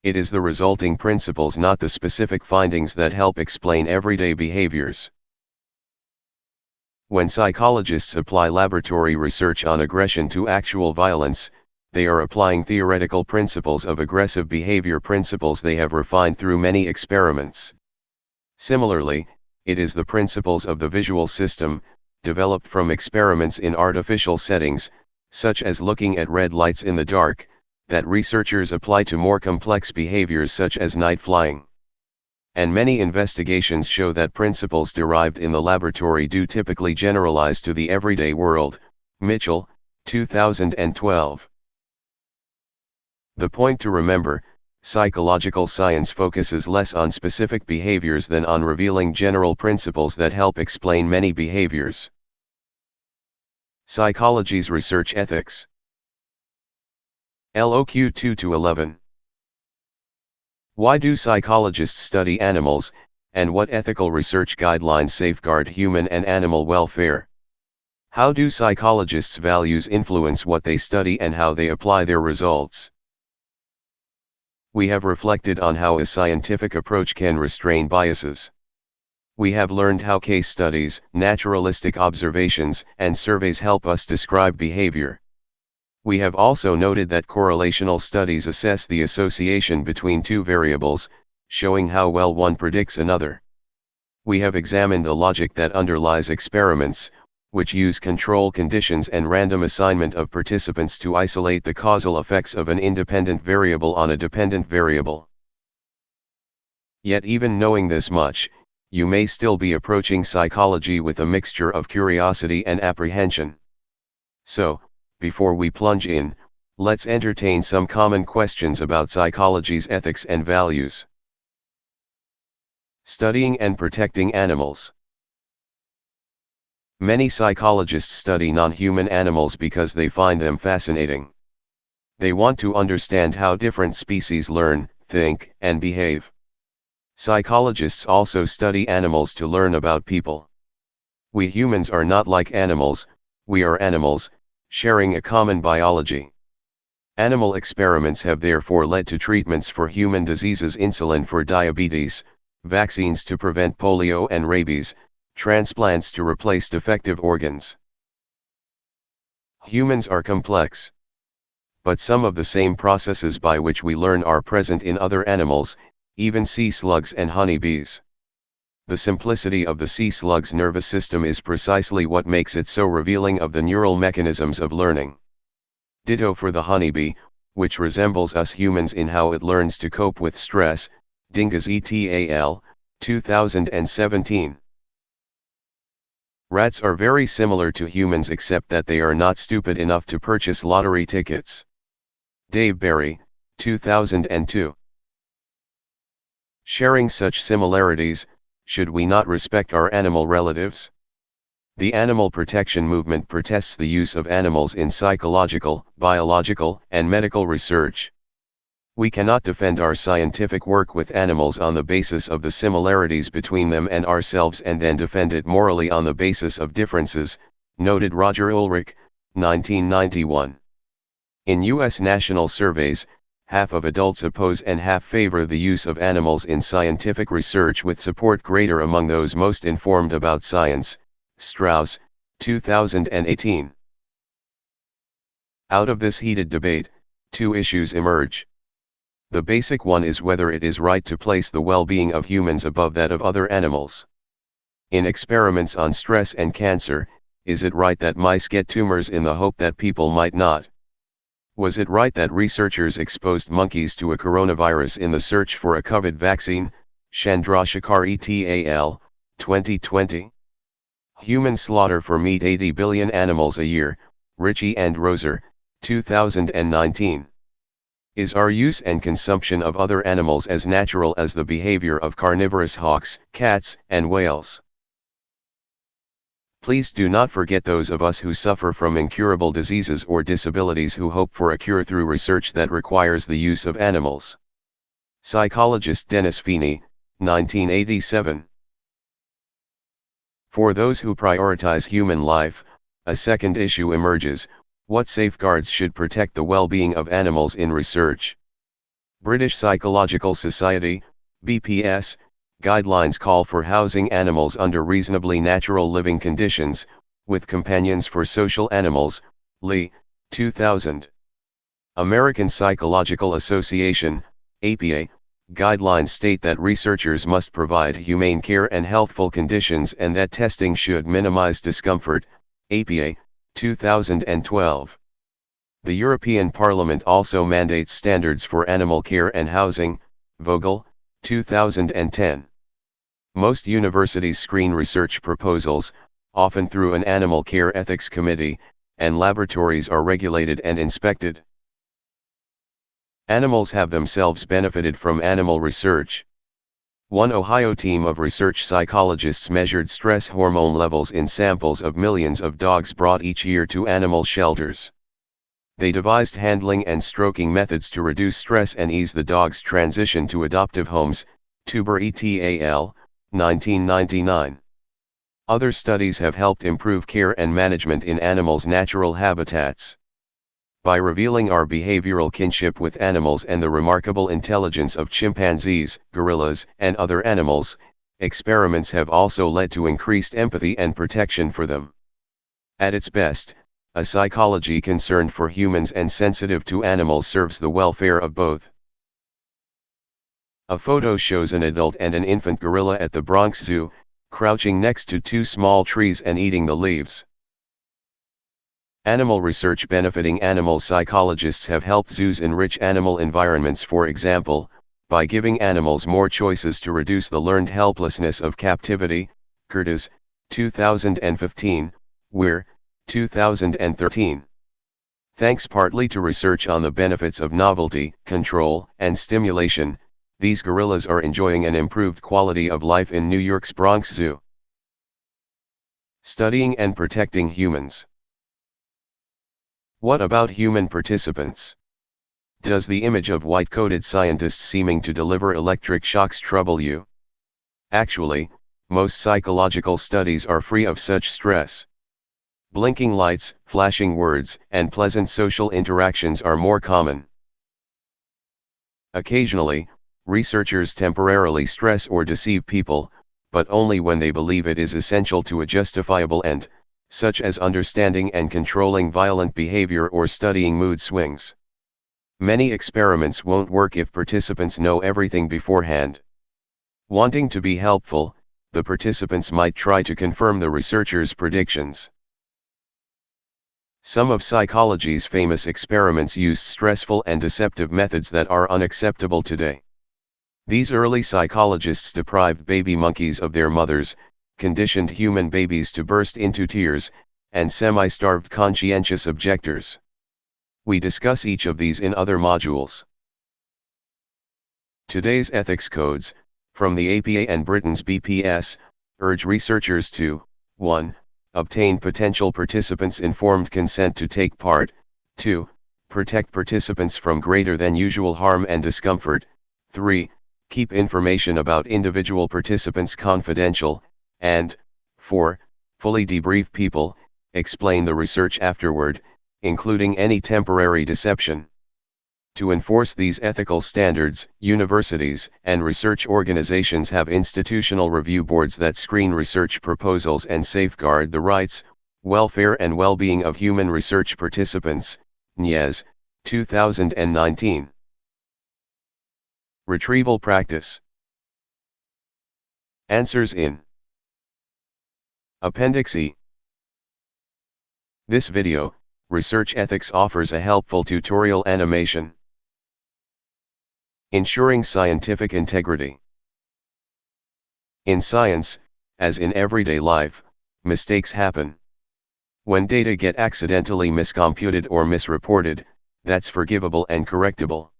It is the resulting principles, not the specific findings, that help explain everyday behaviors. When psychologists apply laboratory research on aggression to actual violence, they are applying theoretical principles of aggressive behavior, principles they have refined through many experiments. Similarly, it is the principles of the visual system, developed from experiments in artificial settings, such as looking at red lights in the dark, that researchers apply to more complex behaviors such as night flying. And many investigations show that principles derived in the laboratory do typically generalize to the everyday world. Mitchell, 2012. The point to remember: psychological science focuses less on specific behaviors than on revealing general principles that help explain many behaviors. Psychology's research ethics. LOQ 2-11. Why do psychologists study animals, and what ethical research guidelines safeguard human and animal welfare? How do psychologists' values influence what they study and how they apply their results? We have reflected on how a scientific approach can restrain biases. We have learned how case studies, naturalistic observations, and surveys help us describe behavior. We have also noted that correlational studies assess the association between two variables, showing how well one predicts another. We have examined the logic that underlies experiments, which use control conditions and random assignment of participants to isolate the causal effects of an independent variable on a dependent variable. Yet even knowing this much, you may still be approaching psychology with a mixture of curiosity and apprehension. So, before we plunge in, let's entertain some common questions about psychology's ethics and values. Studying and protecting animals. Many psychologists study non-human animals because they find them fascinating. They want to understand how different species learn, think, and behave. Psychologists also study animals to learn about people. We humans are not like animals, we are animals, sharing a common biology. Animal experiments have therefore led to treatments for human diseases: insulin for diabetes, vaccines to prevent polio and rabies, transplants to replace defective organs. Humans are complex. But some of the same processes by which we learn are present in other animals, even sea slugs and honeybees. The simplicity of the sea slug's nervous system is precisely what makes it so revealing of the neural mechanisms of learning. Ditto for the honeybee, which resembles us humans in how it learns to cope with stress. Dingas et al., 2017. Rats are very similar to humans except that they are not stupid enough to purchase lottery tickets. Dave Barry, 2002. Sharing such similarities, should we not respect our animal relatives? The animal protection movement protests the use of animals in psychological, biological, and medical research. We cannot defend our scientific work with animals on the basis of the similarities between them and ourselves and then defend it morally on the basis of differences, noted Roger Ulrich, 1991. In U.S. national surveys, half of adults oppose and half favor the use of animals in scientific research, with support greater among those most informed about science. Strauss, 2018. Out of this heated debate, two issues emerge. The basic one is whether it is right to place the well-being of humans above that of other animals. In experiments on stress and cancer, is it right that mice get tumors in the hope that people might not? Was it right that researchers exposed monkeys to a coronavirus in the search for a COVID vaccine? Chandrasekhar et al., 2020. Human slaughter for meat 80 billion animals a year, Ritchie and Roser, 2019. Is our use and consumption of other animals as natural as the behavior of carnivorous hawks, cats, and whales? Please do not forget those of us who suffer from incurable diseases or disabilities who hope for a cure through research that requires the use of animals. Psychologist Dennis Feeney, 1987. For those who prioritize human life, a second issue emerges: what safeguards should protect the well-being of animals in research? British Psychological Society, BPS, guidelines call for housing animals under reasonably natural living conditions, with companions for social animals, Lee, 2000. American Psychological Association, APA, guidelines state that researchers must provide humane care and healthful conditions and that testing should minimize discomfort, APA, 2012. The European Parliament also mandates standards for animal care and housing, Vogel, 2010. Most universities screen research proposals, often through an animal care ethics committee, and laboratories are regulated and inspected. Animals have themselves benefited from animal research. One Ohio team of research psychologists measured stress hormone levels in samples of millions of dogs brought each year to animal shelters. They devised handling and stroking methods to reduce stress and ease the dog's transition to adoptive homes, Tuber et al., 1999. Other studies have helped improve care and management in animals' natural habitats. By revealing our behavioral kinship with animals and the remarkable intelligence of chimpanzees, gorillas, and other animals, experiments have also led to increased empathy and protection for them. At its best, a psychology concerned for humans and sensitive to animals serves the welfare of both. A photo shows an adult and an infant gorilla at the Bronx Zoo, crouching next to two small trees and eating the leaves. Animal research benefiting animals. Psychologists have helped zoos enrich animal environments, for example, by giving animals more choices to reduce the learned helplessness of captivity, Curtis, 2015, Weir, 2013. Thanks partly to research on the benefits of novelty, control, and stimulation, these gorillas are enjoying an improved quality of life in New York's Bronx Zoo. Studying and protecting humans. What about human participants? Does the image of white-coated scientists seeming to deliver electric shocks trouble you? Actually, most psychological studies are free of such stress. Blinking lights, flashing words, and pleasant social interactions are more common. Occasionally, researchers temporarily stress or deceive people, but only when they believe it is essential to a justifiable end, such as understanding and controlling violent behavior or studying mood swings. Many experiments won't work if participants know everything beforehand. Wanting to be helpful, the participants might try to confirm the researchers' predictions. Some of psychology's famous experiments used stressful and deceptive methods that are unacceptable today. These early psychologists deprived baby monkeys of their mothers, conditioned human babies to burst into tears, and semi-starved conscientious objectors. We discuss each of these in other modules. Today's ethics codes, from the APA and Britain's BPS, urge researchers to 1. Obtain potential participants' informed consent to take part, 2. Protect participants from greater than usual harm and discomfort, 3. Keep information about individual participants confidential, and 4. Fully debrief people, explain the research afterward, including any temporary deception. To enforce these ethical standards, universities and research organizations have institutional review boards that screen research proposals and safeguard the rights, welfare and well-being of human research participants, NIES, 2019. Retrieval practice. Answers in Appendix E. This video, Research Ethics, offers a helpful tutorial animation. Ensuring scientific integrity. In science, as in everyday life, mistakes happen. When data get accidentally miscomputed or misreported, that's forgivable and correctable.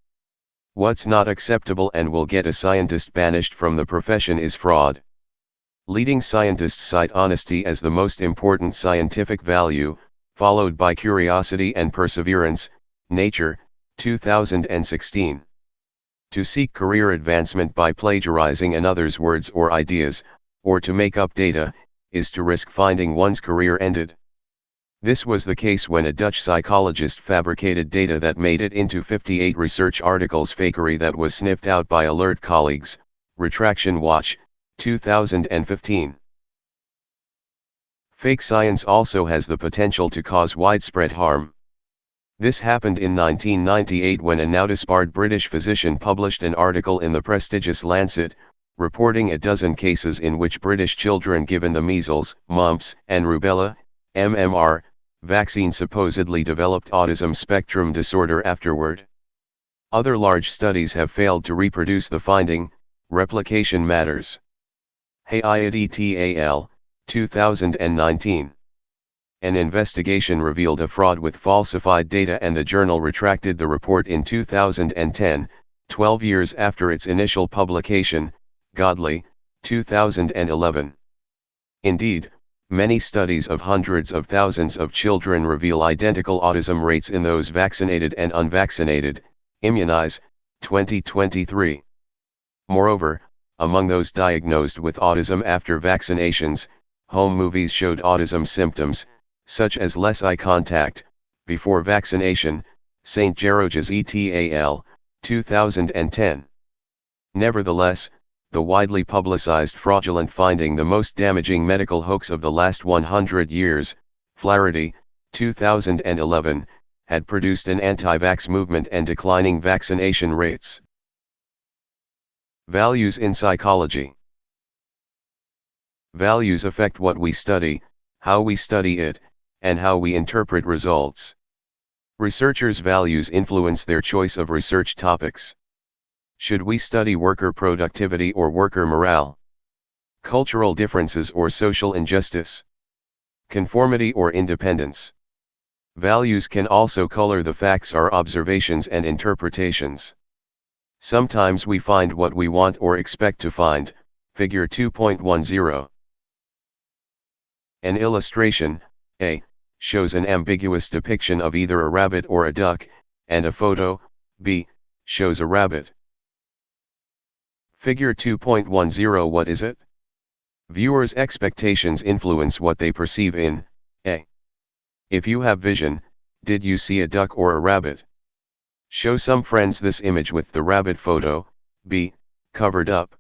What's not acceptable and will get a scientist banished from the profession is fraud. Leading scientists cite honesty as the most important scientific value, followed by curiosity and perseverance. Nature, 2016. To seek career advancement by plagiarizing another's words or ideas, or to make up data, is to risk finding one's career ended. This was the case when a Dutch psychologist fabricated data that made it into 58 research articles, fakery that was sniffed out by alert colleagues. Retraction Watch, 2015. Fake science also has the potential to cause widespread harm. This happened in 1998 when a now disbarred British physician published an article in the prestigious Lancet, reporting a dozen cases in which British children given the measles, mumps, and rubella, MMR, vaccine supposedly developed autism spectrum disorder afterward. Other large studies have failed to reproduce the finding. Replication matters. Hayat al., 2019. An investigation revealed a fraud with falsified data and the journal retracted the report in 2010, 12 years after its initial publication. Godley, 2011. Indeed, many studies of hundreds of thousands of children reveal identical autism rates in those vaccinated and unvaccinated. Immunize, 2023. Moreover, among those diagnosed with autism after vaccinations, home movies showed autism symptoms, such as less eye contact, before vaccination. St. George's et al., 2010. Nevertheless, the widely publicized fraudulent finding, the most damaging medical hoax of the last 100 years, Flaherty, 2011, had produced an anti-vax movement and declining vaccination rates. Values in psychology. Values affect what we study, how we study it, and how we interpret results. Researchers' values influence their choice of research topics. Should we study worker productivity or worker morale? Cultural differences or social injustice? Conformity or independence? Values can also color the facts, our observations and interpretations. Sometimes we find what we want or expect to find. Figure 2.10. An illustration, A, shows an ambiguous depiction of either a rabbit or a duck, and a photo, B, shows a rabbit. Figure 2.10. What is it? Viewers' expectations influence what they perceive in A. If you have vision, did you see a duck or a rabbit? Show some friends this image with the rabbit photo. B. Covered up.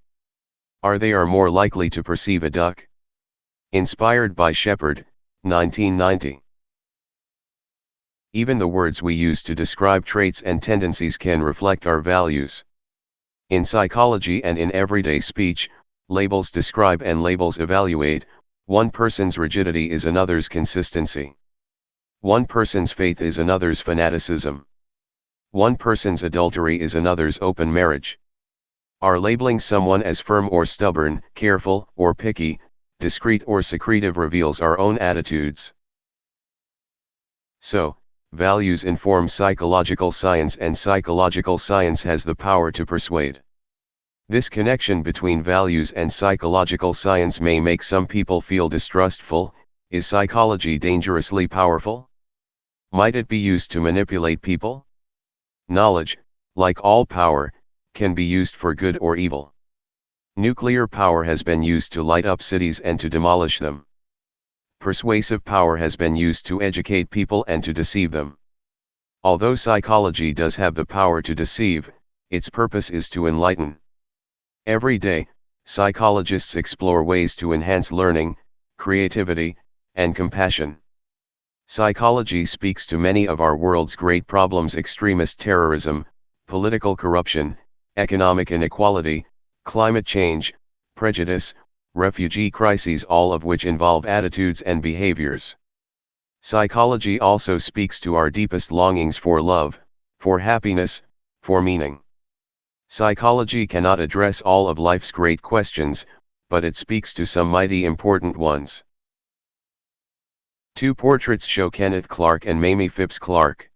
They are more likely to perceive a duck. Inspired by Shepard, 1990. Even the words we use to describe traits and tendencies can reflect our values. In psychology and in everyday speech, labels describe and labels evaluate. One person's rigidity is another's consistency. One person's faith is another's fanaticism. One person's adultery is another's open marriage. Our labeling someone as firm or stubborn, careful or picky, discreet or secretive reveals our own attitudes. So, values inform psychological science, and psychological science has the power to persuade. This connection between values and psychological science may make some people feel distrustful. Is psychology dangerously powerful? Might it be used to manipulate people? Knowledge, like all power, can be used for good or evil. Nuclear power has been used to light up cities and to demolish them. Persuasive power has been used to educate people and to deceive them. Although psychology does have the power to deceive, its purpose is to enlighten. Every day, psychologists explore ways to enhance learning, creativity, and compassion. Psychology speaks to many of our world's great problems: extremist terrorism, political corruption, economic inequality, climate change, prejudice, refugee crises, all of which involve attitudes and behaviors. Psychology also speaks to our deepest longings for love, for happiness, for meaning. Psychology cannot address all of life's great questions, but it speaks to some mighty important ones. Two portraits show Kenneth Clark and Mamie Phipps Clark.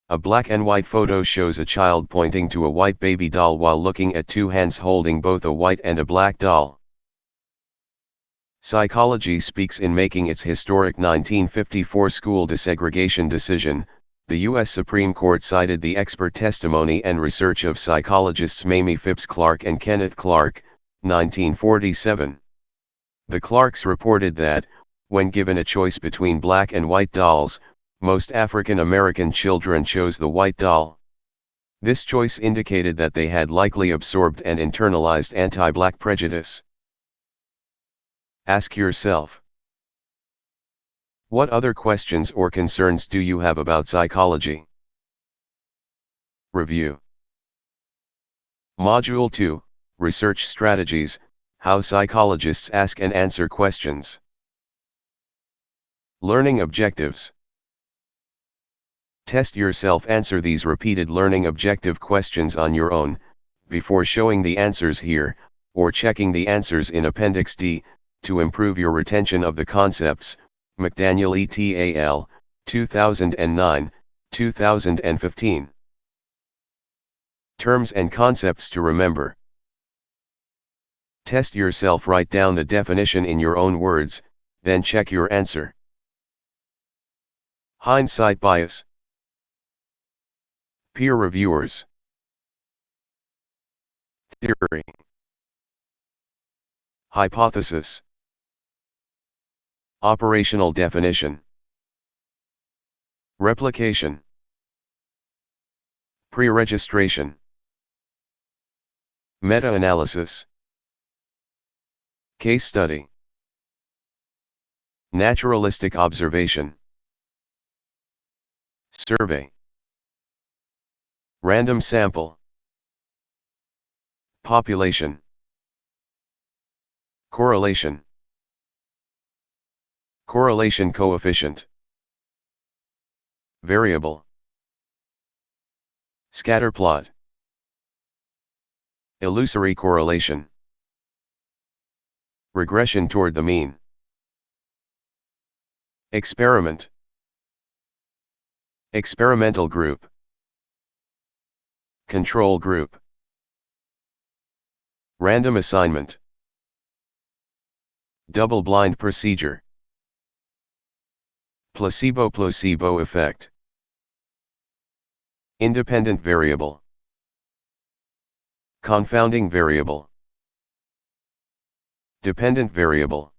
A black and white photo shows a child pointing to a white baby doll while looking at two hands holding both a white and a black doll. Psychology speaks in making its historic 1954 school desegregation decision. The U.S. Supreme Court cited the expert testimony and research of psychologists Mamie Phipps Clark and Kenneth Clark, 1947. The Clarks reported that, when given a choice between black and white dolls, most African American children chose the white doll. This choice indicated that they had likely absorbed and internalized anti-black prejudice. Ask yourself, what other questions or concerns do you have about psychology? Review. Module 2, Research Strategies, How Psychologists Ask and Answer Questions. Learning Objectives. Test yourself. Answer these repeated learning objective questions on your own, before showing the answers here, or checking the answers in Appendix D, to improve your retention of the concepts. McDaniel et al., 2009, 2015. Terms and concepts to remember. Test yourself. Write down the definition in your own words, then check your answer. Hindsight bias. Peer reviewers. Theory. Hypothesis. Operational definition. Replication. Pre-registration. Meta-analysis. Case study. Naturalistic observation. Survey. Random sample. Population. Correlation. Correlation coefficient. Variable. Scatterplot. Illusory correlation. Regression toward the mean. Experiment. Experimental group. Control group. Random assignment. Double-blind procedure. Placebo effect. Independent variable. Confounding variable. Dependent variable.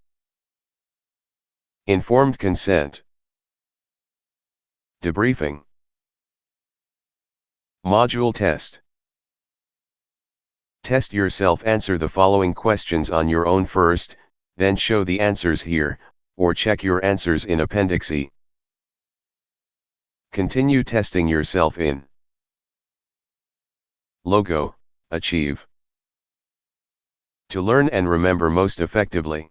Informed consent. Debriefing. Module test. Test yourself. Answer the following questions on your own first, then show the answers here, or check your answers in Appendix E. Continue testing yourself in Logo, Achieve. To learn and remember most effectively.